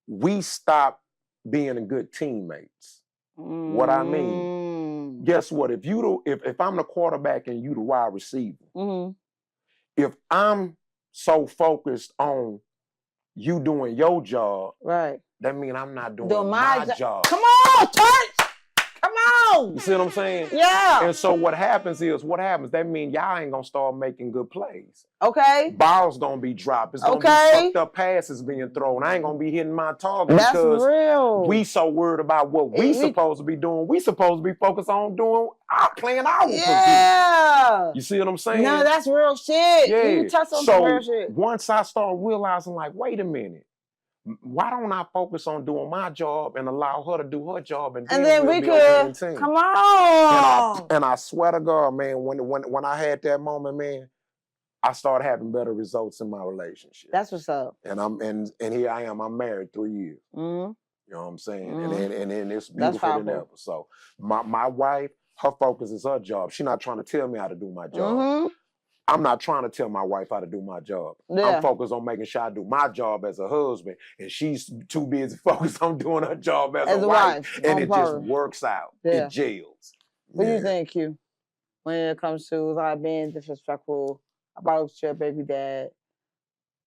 we stop being good teammates. What I mean, guess what? If I'm the quarterback and you the wide receiver, if I'm so focused on you doing your job, right, that means I'm not doing my job. Come on, church! Come on! You see what I'm saying? Yeah. And so what happens? That means y'all ain't gonna start making good plays. Okay. Balls gonna be dropped. It's gonna be fucked up passes being thrown. I ain't gonna be hitting my target. That's because real. we so worried about what we supposed to be doing. We supposed to be focused on playing our position. You see what I'm saying? No, that's real shit. Yeah. You touch on some real shit. Once I started realizing, like, wait a minute, why don't I focus on doing my job and allow her to do her job, and then we could come on. And I swear to God, man, when I had that moment, man, I started having better results in my relationship. That's what's up. And here I am. I'm married 3 years. You know what I'm saying? And it's beautiful than ever. So my wife, her focus is her job. She's not trying to tell me how to do my job. I'm not trying to tell my wife how to do my job. I'm focused on making sure I do my job as a husband, and she's too busy focused on doing her job as a wife. And it just works out. It gels. What do you think, Q, when it comes to like being disrespectful about your baby dad,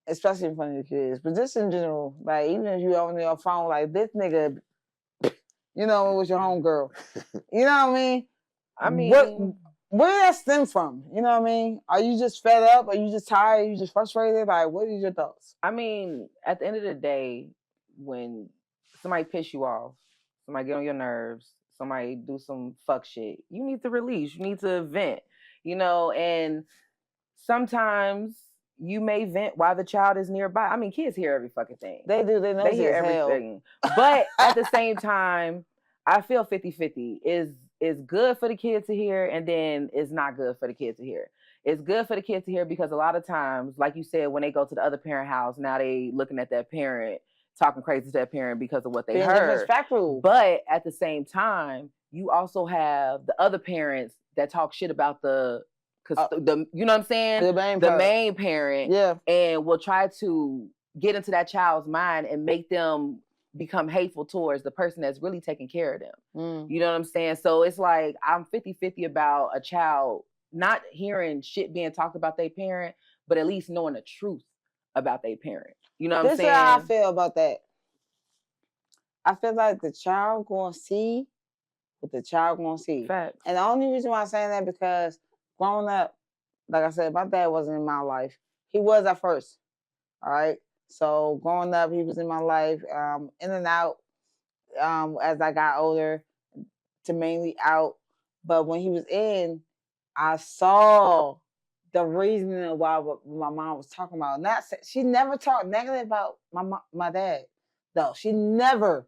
especially in front of your kids, but just in general, like even if you on your phone, like this nigga, it was your homegirl. You know what I mean? I mean, where did that stem from? You know what I mean? Are you just fed up? Are you just tired? Are you just frustrated? Like, what are your thoughts? I mean, at the end of the day, when somebody piss you off, somebody get on your nerves, somebody do some fuck shit, you need to release. You need to vent, and sometimes you may vent while the child is nearby. I mean, kids hear every fucking thing. They do. They know they hear everything. But at the same time, I feel 50-50 is good for the kid to hear, and then it's not good for the kid to hear. It's good for the kid to hear because a lot of times, like you said, when they go to the other parent house, now they looking at that parent, talking crazy to that parent because of what they heard. Disrespectful. But at the same time, you also have the other parents that talk shit about you know what I'm saying? The main parent. Yeah. And will try to get into that child's mind and make them become hateful towards the person that's really taking care of them. You know what I'm saying? So it's like I'm 50-50 about a child not hearing shit being talked about their parent, but at least knowing the truth about their parent. You know what I'm saying? This is how I feel about that. I feel like the child gonna see what the child gonna see. Facts. And the only reason why I'm saying that because growing up, like I said, my dad wasn't in my life. He was at first. All right. So growing up, he was in my life, in and out, as I got older, to mainly out. But when he was in, I saw the reasoning why what my mom was talking about. Not she never talked negative about my dad, though. She never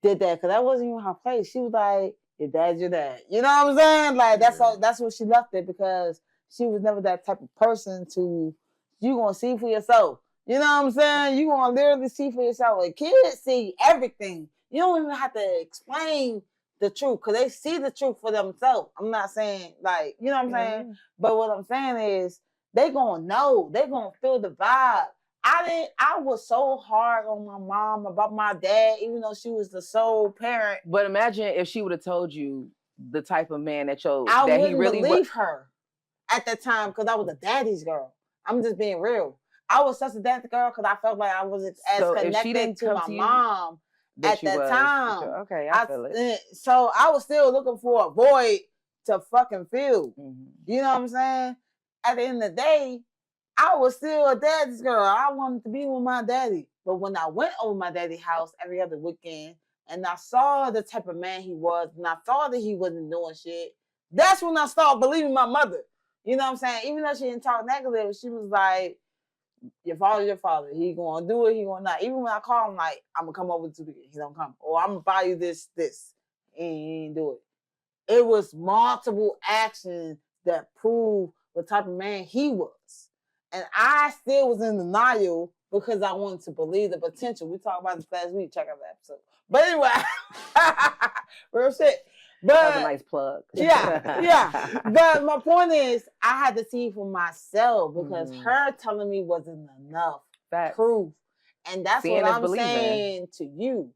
did that because that wasn't even her place. She was like, "Your dad's your dad." You know what I'm saying? Like that's all. That's what she left it because she was never that type of person to. You gonna see for yourself. You know what I'm saying? You gonna literally see for yourself. Like kids see everything. You don't even have to explain the truth because they see the truth for themselves. I'm not saying like you know what I'm saying, but what I'm saying is they gonna know. They gonna feel the vibe. I was so hard on my mom about my dad, even though she was the sole parent. But imagine if she would have told you the type of man that I that wouldn't he really believe her at that time because I was a daddy's girl. I'm just being real. I was such a daddy's girl because I felt like I wasn't as connected to my mom at that time. Okay, I feel it. So I was still looking for a void to fucking fill. You know what I'm saying? At the end of the day, I was still a daddy's girl. I wanted to be with my daddy. But when I went over my daddy's house every other weekend and I saw the type of man he was and I saw that he wasn't doing shit, that's when I started believing my mother. You know what I'm saying? Even though she didn't talk negative, she was like, your father's your father. He gonna do it, he gonna not. Even when I call him like, I'm gonna come over to the weekend, he don't come. Or I'm gonna buy you this. He ain't do it. It was multiple actions that proved the type of man he was. And I still was in denial because I wanted to believe the potential. We talked about this last week. Check out the episode. But anyway, real shit. But that was a nice plug. Yeah. But my point is, I had to see for myself because her telling me wasn't enough proof. And that's what I'm saying to you.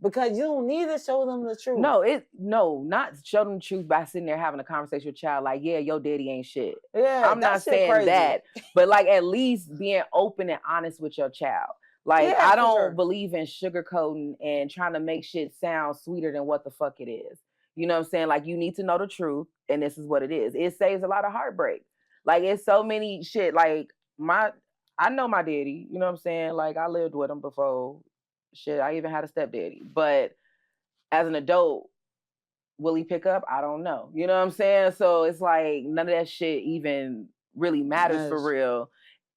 Because you don't need to show them the truth. No, not show them the truth by sitting there having a conversation with your child like, yeah, your daddy ain't shit. Yeah, I'm not saying crazy. That, but like at least being open and honest with your child. Like I don't believe in sugarcoating and trying to make shit sound sweeter than what the fuck it is. You know what I'm saying? Like you need to know the truth, and this is what it is. It saves a lot of heartbreak. Like it's so many shit. Like I know my daddy. You know what I'm saying? Like I lived with him before. Shit, I even had a stepdaddy. But as an adult, will he pick up? I don't know. You know what I'm saying? So it's like none of that shit even really matters for real.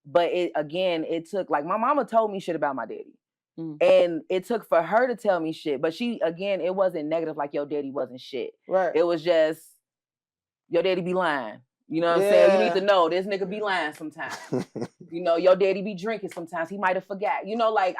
But it took, like my mama told me shit about my daddy. And it took for her to tell me shit. But it wasn't negative like your daddy wasn't shit. Right. It was just, your daddy be lying. You know what I'm saying? You need to know this nigga be lying sometimes. You know, your daddy be drinking sometimes. He might have forgot. You know, like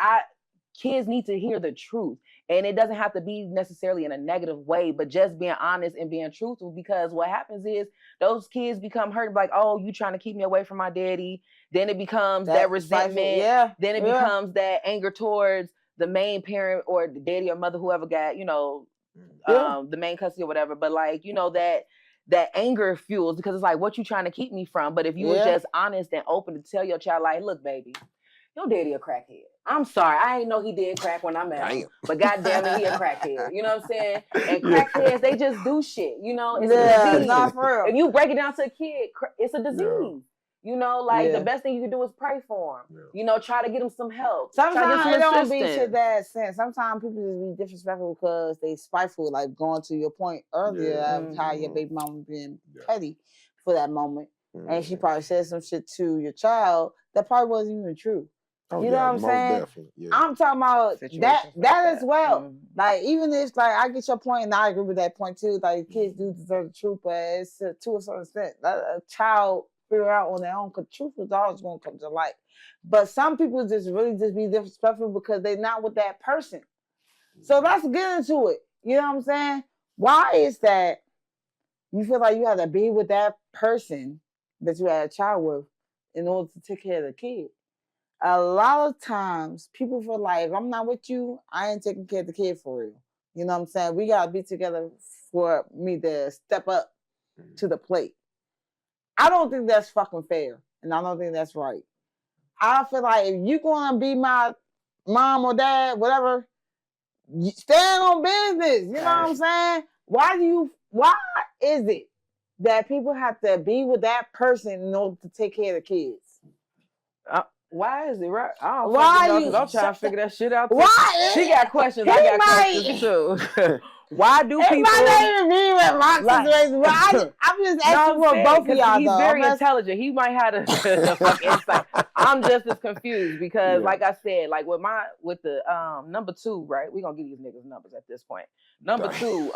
kids need to hear the truth. And it doesn't have to be necessarily in a negative way, but just being honest and being truthful, because what happens is those kids become hurt, like, oh, you trying to keep me away from my daddy. Then it becomes that resentment. Then it becomes that anger towards the main parent or the daddy or mother, whoever got, you know, the main custody or whatever. But like, you know, that anger fuels, because it's like, what you trying to keep me from? But if you were just honest and open to tell your child, like, look, baby, your daddy a crackhead. I'm sorry, I ain't know he did crack when I met him. But goddamn it, he a crackhead. You know what I'm saying? And crackheads, they just do shit. You know, it's a disease. Not for real. If you break it down to a kid, it's a disease. You know, like the best thing you can do is pray for him. You know, try to get him some help. Sometimes it don't be to that sense. Sometimes people just be disrespectful because they spiteful. Like going to your point earlier of how your baby mama being petty for that moment, and she probably said some shit to your child that probably wasn't even true. You know what I'm saying? I'm talking about that as well. Like even if like I get your point and I agree with that point too. Like kids do deserve the truth, but it's to a certain extent. A child figure out on their own, because truth is always going to come to light. But some people just really just be disrespectful because they're not with that person. So let's get into it. You know what I'm saying? Why is that you feel like you have to be with that person that you had a child with in order to take care of the kid? A lot of times people feel like, if I'm not with you, I ain't taking care of the kid for real. You know what I'm saying? We got to be together for me to step up to the plate. I don't think that's fucking fair. And I don't think that's right. I feel like if you're going to be my mom or dad, whatever, stand on business. You know what I'm saying? Why is it that people have to be with that person in order to take care of the kids? Why is it right? I don't Why know you? because I'm trying to figure that shit out. Too. Why? She got questions. I got questions too. Why do people? It might not even be with my situation, but I'm just asking for both of y'all. He's very intelligent. He might have the fucking insight. I'm just as confused because, like I said, like with the number 2, right? We gonna give these niggas numbers at this point. Number 2,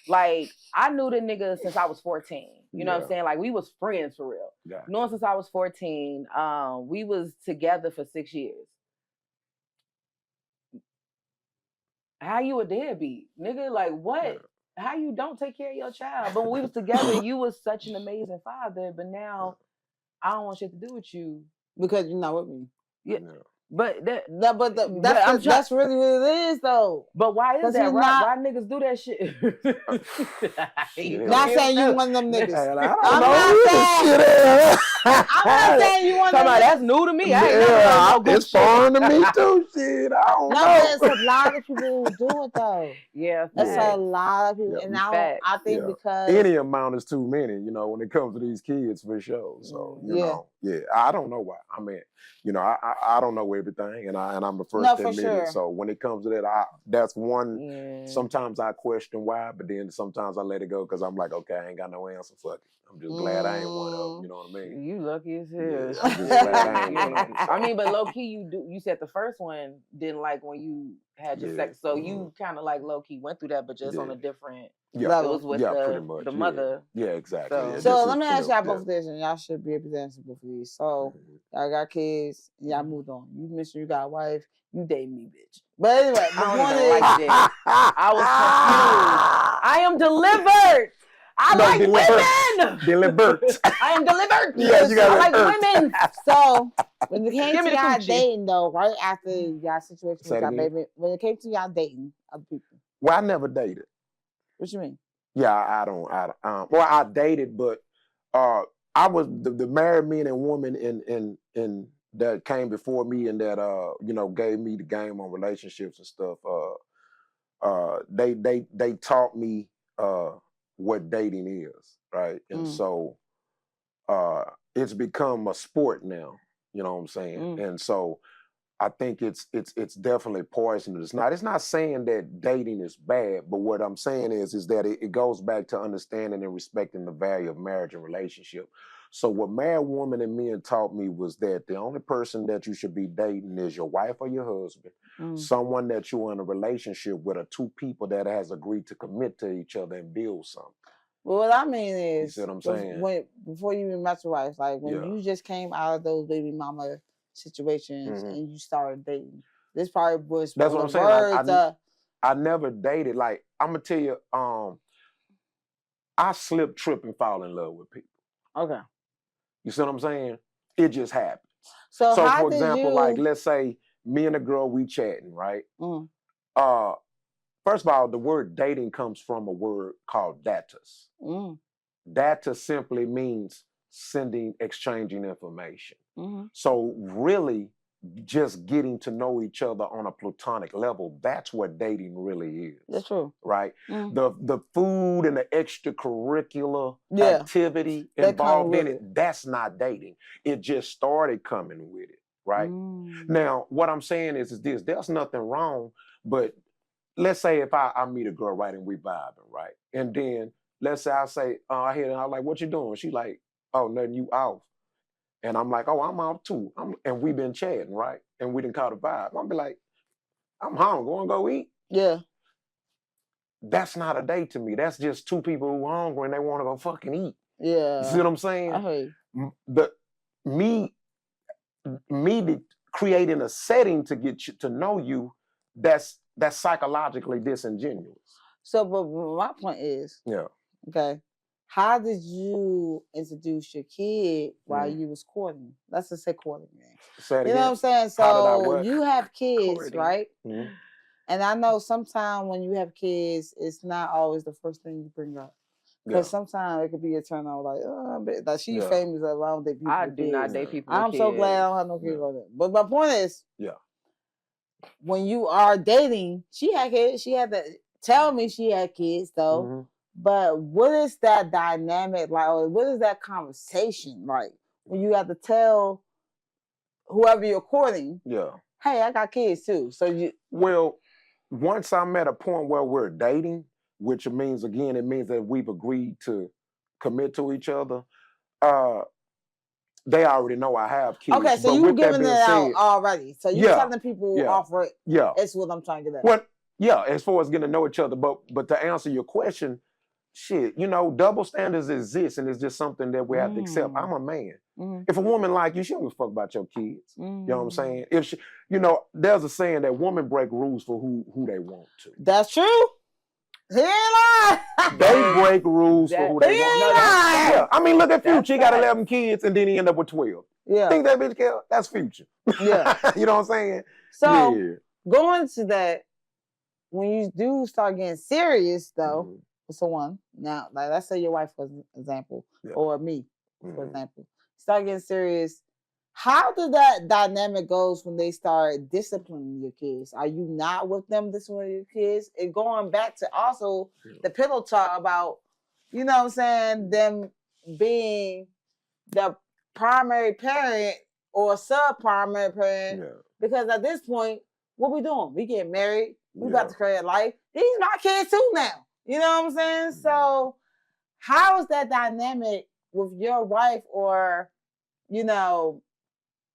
like I knew the nigga since I was 14. You know what I'm saying? Like we was friends for real. Knew him since I was 14. We was together for 6 years. How you a deadbeat, nigga? Like what? Yeah. How you don't take care of your child? But when we was together, you was such an amazing father. But now, I don't want shit to do with you because you're not with me. Yeah, but that's really what it is, though. But why is that? Why niggas do that shit? Not saying you one of them niggas. I'm not saying you one of them. That's new to me. It's foreign to me too. Shit, I don't know. There's a lot of people who do it though. Yeah, that's a lot of people, and I think because any amount is too many. You know, when it comes to these kids, for sure. So you know, I don't know why. I mean, you know, I don't know everything, and I'm the first to admit it. So when it comes to that, that's one. Yeah. Sometimes I question why, but then sometimes I let it go because I'm like, okay, I ain't got no answer. Fuck it. I'm just glad I ain't one of them. You know what I mean? You lucky as hell. Yeah, I'm just glad I ain't one of them. I mean, but low key, you said the first one didn't like when you had your sex, so you kind of like low key went through that, but just on a different level. It was with the mother. Yeah, exactly. So let me ask y'all both this, and y'all should be able to answer both of these. So y'all got kids, and y'all moved on. You mentioned you got a wife. You dating me, bitch. But anyway, the point is, I was confused. I am delivered. I like women. Delivered. I am delivered. Yes, you got I like women. So when it came to y'all dating, though, right after y'all situation with y'all baby, when it came to y'all dating other people. Well, I never dated. What you mean? Yeah, I don't. Well, I dated, but I was the married men and women in that came before me and that you know gave me the game on relationships and stuff. They taught me what dating is, right? And so it's become a sport now, you know what I'm saying? And so I think it's definitely poisonous. It's not saying that dating is bad, but what I'm saying is that it goes back to understanding and respecting the value of marriage and relationship. So what married women and men taught me was that the only person that you should be dating is your wife or your husband, someone that you're in a relationship with, or two people that has agreed to commit to each other and build something. Well, what I mean is, you see what I'm saying? Before you even met your wife, like when you just came out of those baby mama situations and you started dating, this probably was that's what I'm saying. I never dated. Like I'm gonna tell you, I slip, trip, and fall in love with people. Okay. You see what I'm saying? It just happens. So for example, like let's say me and a girl, we chatting, right? First of all, the word dating comes from a word called datus. Data simply means exchanging information. So really just getting to know each other on a platonic level, that's what dating really is. That's true. Right? The food and the extracurricular activity involved in it, that's not dating. It just started coming with it, right? Now, what I'm saying is this, there's nothing wrong, but let's say if I meet a girl, right, and we vibing, right? And then let's say I say, I hit her, I'm like, what you doing? She like, oh, nothing, you off. And I'm like, oh, I'm off too. And we've been chatting, right? And we didn't call the vibe. I'll be like, I'm hungry, go eat. Yeah. That's not a date to me. That's just two people who are hungry and they want to go fucking eat. Yeah. You see what I'm saying? I heard you. Me creating a setting to get you to know you, that's psychologically disingenuous. So, but my point is, okay, how did you introduce your kid while you was courting? Let's just say courting, man. You know what I'm saying? So you have kids, courting. Right? And I know sometimes when you have kids, it's not always the first thing you bring up. Because sometimes it could be a turn on, like she's famous. I don't date people. I do not date people. I'm so glad I don't have no kids like that. But my point is, when you are dating, she had kids. She had to tell me she had kids though. Mm-hmm. But what is that dynamic like? Or what is that conversation like when you have to tell whoever you're courting, Yeah. hey, I got kids too. So you Well, once I'm at a point where we're dating, which means again, it means that we've agreed to commit to each other. They already know I have kids. okay? So but you with that giving it being out said, already. So you yeah, telling people yeah, off rip. yeah. That's what I'm trying to get at. Well, yeah, as far as getting to know each other, but to answer your question, shit, double standards exist, and it's just something that we have to accept. I'm a man. Mm-hmm. If a woman like you, she don't give a fuck about your kids. Mm-hmm. You know what I'm saying? If she, there's a saying that women break rules for who they want to. That's true. He ain't lying. They break rules for who they want. No, yeah, I mean, look at That's Future. He got 11 kids, and then he end up with 12. Yeah. Think that bitch care? That's Future. Yeah. You know what I'm saying? So yeah. going to that, when you do start getting serious, though, Mhm. with someone now, like let's say your wife, for example, Yeah. or me, for Mhm. example, start getting serious. How does that dynamic goes when they start disciplining your kids? Are you not with them disciplining your kids? And going back to also the pillow talk about, you know what I'm saying, them being the primary parent or sub-primary parent. Yeah. Because at this point, what we doing? We getting married. We Yeah. about to create a life. These my kids too now. You know what I'm saying? So how is that dynamic with your wife or,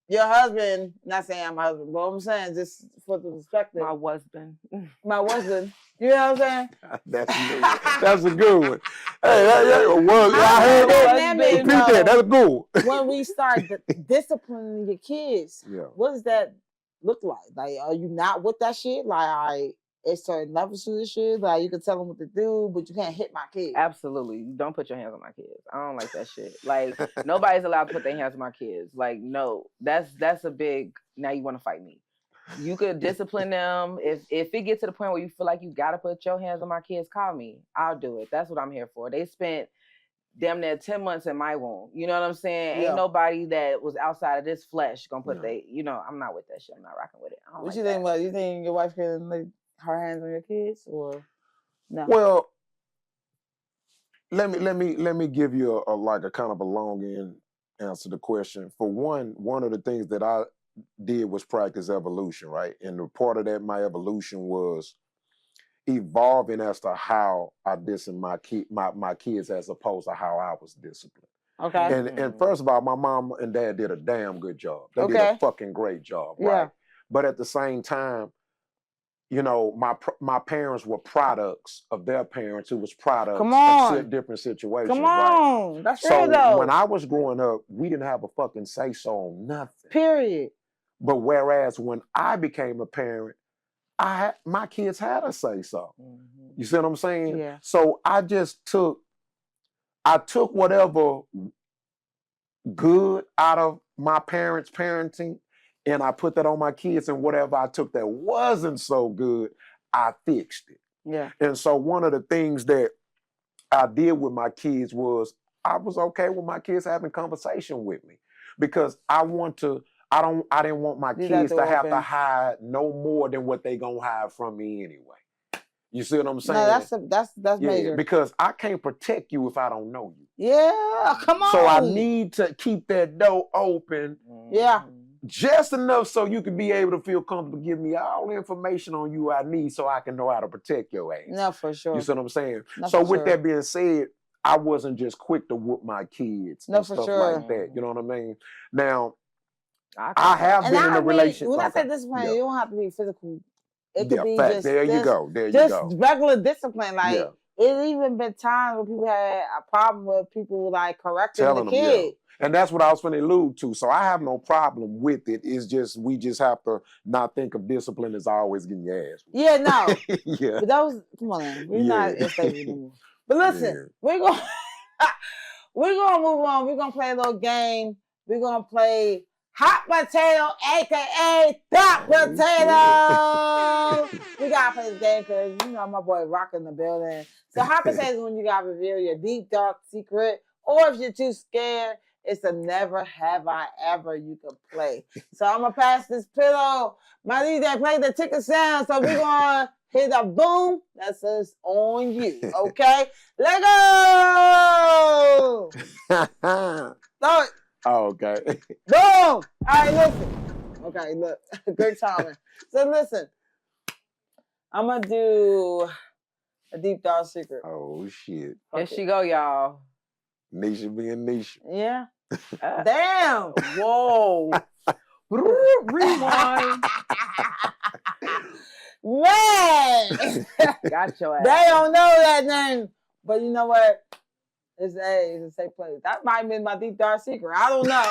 your husband? Not saying I'm a husband, but I'm saying just for the perspective. My husband. My husband. You know what I'm saying? That's a good one. That's a good one. Hey, I heard that. Dynamic, Repeat that. That's good. When we start disciplining your kids, Yeah. what does that look like? Like, are you not with that shit? Like, it's certain levels to this shit. Like, you can tell them what to do, but you can't hit my kids. Absolutely. Don't put your hands on my kids. I don't like that shit. Like, nobody's allowed to put their hands on my kids. Like, no. That's a big, now you want to fight me. You could discipline them. If it gets to the point where you feel like you got to put your hands on my kids, call me. I'll do it. That's what I'm here for. They spent damn near 10 months in my womb. You know what I'm saying? Yeah. Ain't nobody that was outside of this flesh gonna put I'm not with that shit. I'm not rocking with it. I don't What like you that. think about? You think your wife can lay her hands on your kids or no? Well, let me give you a kind of a long end answer to the question. For one of the things that I did was practice evolution, right? And the part of that, my evolution was evolving as to how I discipline my kids as opposed to how I was disciplined. Okay. And first of all, my mom and dad did a damn good job. They did a fucking great job, right? Yeah. But at the same time, my parents were products of their parents who was products of different situations, Come on. right? That's so real though. when I was growing up, we didn't have a fucking say-so on nothing. Period. But whereas when I became a parent, my kids had a say-so. Mm-hmm. You see what I'm saying? Yeah. So I took whatever good out of my parents' parenting and I put that on my kids, and whatever I took that wasn't so good, I fixed it. Yeah. And so one of the things that I did with my kids was I was okay with my kids having conversation with me because I didn't want my kids to have to hide no more than what they gonna hide from me anyway. You see what I'm saying? No, that's major. Because I can't protect you if I don't know you. Yeah, come on. So I need to keep that door open. Yeah. Just enough so you can be able to feel comfortable, give me all the information on you I need so I can know how to protect your ass. No, for sure. You see what I'm saying? No, so with that being said, I wasn't just quick to whoop my kids and stuff like that. You know what I mean? Now, I have been in a relationship. When I say discipline, you don't have to be physical. It could be fact. There you go. There you go. Just regular discipline. Like, it even been times where people had a problem with people like correcting the kid. Yeah. And that's what I was going to allude to. So I have no problem with it. It's just, we just have to not think of discipline as always getting your ass. Yeah, no. Yeah. But come on, man. We're not in favor anymore. But listen, we're going to move on. We're going to play a little game. We're going to play Hot Potato, a.k.a. Thought Potato. We got to play this game because, my boy Rock in the building. So Hot Potato is when you got to reveal your deep, dark secret, or if you're too scared, It's a never have I ever you can play. So I'm gonna pass this pillow. My DJ play the ticket sound. So we're gonna hit a boom. That's us on you. Okay? Let go! Throw it. Oh, okay. Boom! All right, listen. Okay, look. Great timing. So listen. I'm gonna do a deep dark secret. Oh shit. Here she go, y'all. Nisha being Nisha. Yeah. Damn. Whoa. Rewind. Man. Got your ass. They don't know that name. But you know what? It's a safe place. That might have been my deep dark secret. I don't know.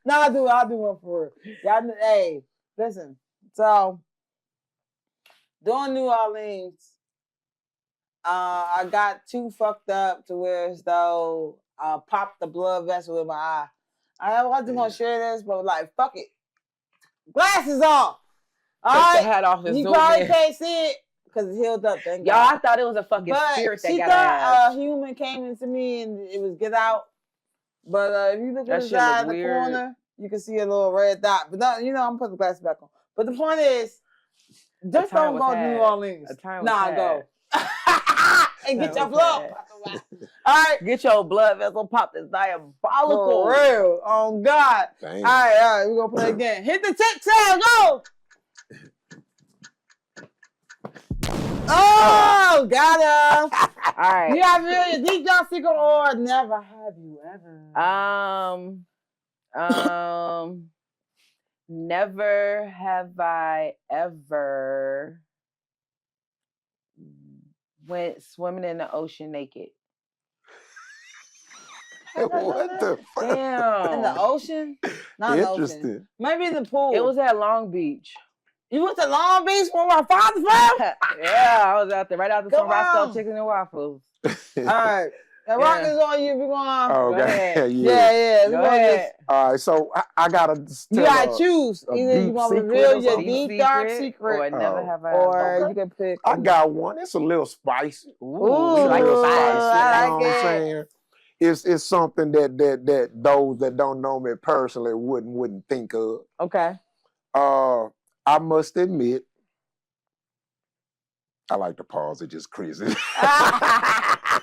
No, I'll do one for real. Y'all, hey, listen. So doing New Orleans, I got too fucked up to where as though I popped the blood vessel in my eye. I wasn't gonna share this, but like, fuck it. Glasses off. All Take right. the hat off and You zoom probably in. can't see it because it's healed up. Thank Y'all, God. I thought it was a fucking But spirit that she got thought ass. a human came into me and it was get out. But if you look That shit look inside the weird. corner, you can see a little red dot. But no, you know, I'm putting the glasses back on. But the point is, just time don't was go to had. New Orleans. A time was Nah, had. go. And get your was blood. had. All right. Get your blood vessel popped. It's diabolical. For real. On God. Damn. All right. We're going to play again. Hit the tick sound. Go. Oh, got him. All right. You have really deep dark secret or never have you ever? Never have I ever went swimming in the ocean naked. What the fuck? Damn. In the ocean? Not in the ocean. Interesting. Maybe in the pool. It was at Long Beach. You went to Long Beach where my father's from? Yeah, I was out there right after some Come Roscoe on. chicken and waffles. All right. The rock is on you. We're going. Oh, Go okay. ahead. Yeah. Go ahead. All right, so I gotta. You gotta choose. a Either you deep want to secret reveal or your something? deep dark Or secret, never have I or ever. you can pick. I got one. It's a little spicy. Ooh, Ooh, like Little spice. spicy. I You know like what I'm it. saying? It's something that those that don't know me personally wouldn't think of. Okay. I must admit, I like to pause. It just crazy.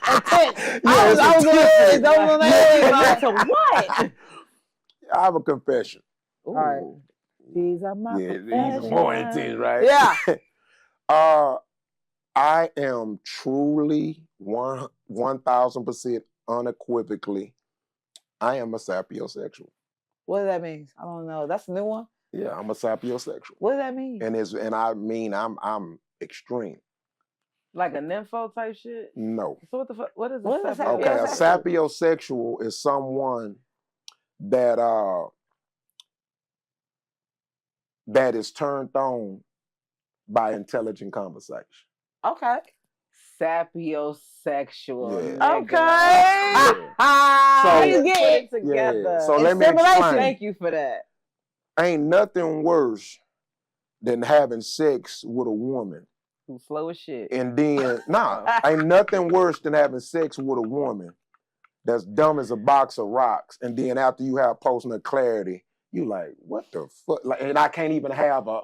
Intense. Yeah, it's intense. To what? I have a confession. Ooh. right. These are my Yeah, confessions. even more intense, right? Yeah. I am truly 1,000% unequivocally, I am a sapiosexual. What does that mean? I don't know. That's a new one. Yeah, I'm a sapiosexual. What does that mean? And I mean I'm extreme. Like a nympho type shit? No. So what the fuck? What is What is a sapiosexual? Okay, a sapiosexual is someone that is turned on by intelligent conversation. Okay. Sapiosexual. Yeah. Okay. So- You get it together. Yeah. So It's let me simulation. explain. Thank you for that. Ain't nothing worse than having sex with a woman. Who's slow as shit. And then, ain't nothing worse than having sex with a woman that's dumb as a box of rocks. And then after you have postnatal clarity, you like, what the fuck? Like, and I can't even have a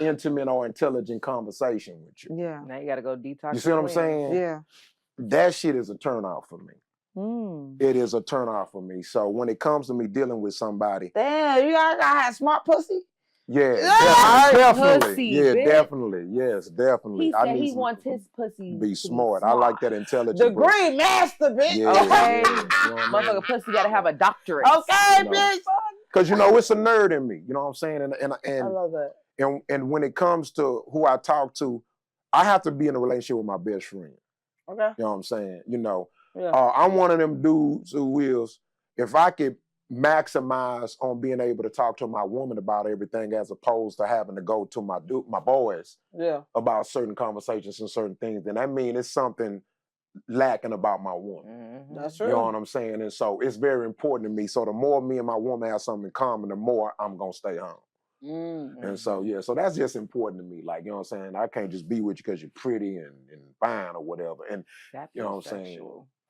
intimate or intelligent conversation with you. Yeah. Now you gotta go detox. You see what I'm saying? Yeah. That shit is a turnoff for me. Mm. It is a turnoff for me. So when it comes to me dealing with somebody, Damn, you gotta have smart pussy. yeah, Yeah, definitely. pussy, Yeah, bitch. definitely. Yes, definitely. He I said need he some- wants his pussy be to smart. I like that intelligent. Degree master, bitch. Yeah, Okay. yeah, you know what I mean? Motherfucker pussy gotta have a doctorate. Okay, You know. bitch. Because you know it's a nerd in me. You know what I'm saying? I love that. And when it comes to who I talk to, I have to be in a relationship with my best friend. Okay. You know what I'm saying? You know, Yeah. I'm one of them dudes who is, if I could maximize on being able to talk to my woman about everything as opposed to having to go to my boys Yeah. about certain conversations and certain things, then that means it's something lacking about my woman. Mhm. That's You true. know what I'm saying? And so it's very important to me. So the more me and my woman have something in common, the more I'm gonna stay home. And so, yeah, so that's just important to me. Like, you know what I'm saying? I can't just be with you because you're pretty and fine or whatever. And, you know what I'm saying?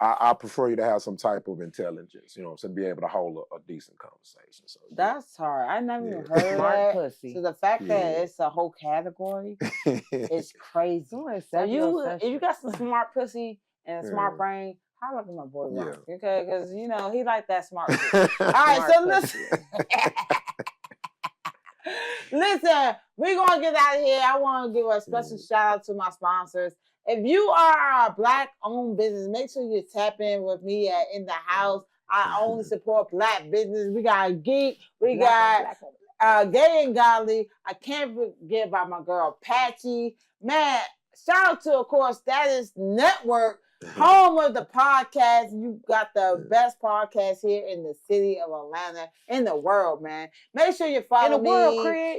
I prefer you to have some type of intelligence, you know what I'm saying? Be able to hold a decent conversation. So that's hard. I never even heard smart that. Pussy. So the fact that it's a whole category is crazy. So if you got some smart pussy and a smart brain, how look at my boy Rock? Okay, because you know he like that smart pussy. All right, so listen. Listen, we're gonna get out of here. I want to give a special shout out to my sponsors. If you are a Black-owned business, make sure you tap in with me at In the House. I only support Black business. We got Geek. We got Gay and Godly. I can't forget about my girl Patchy. Man, shout out to, of course, Status Network, home of the podcast. You got the best podcast here in the city of Atlanta, in the world, man. Make sure you follow me.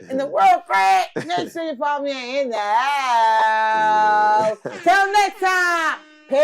In the world, Craig. Make sure you follow me in the house. Till next time. Peace.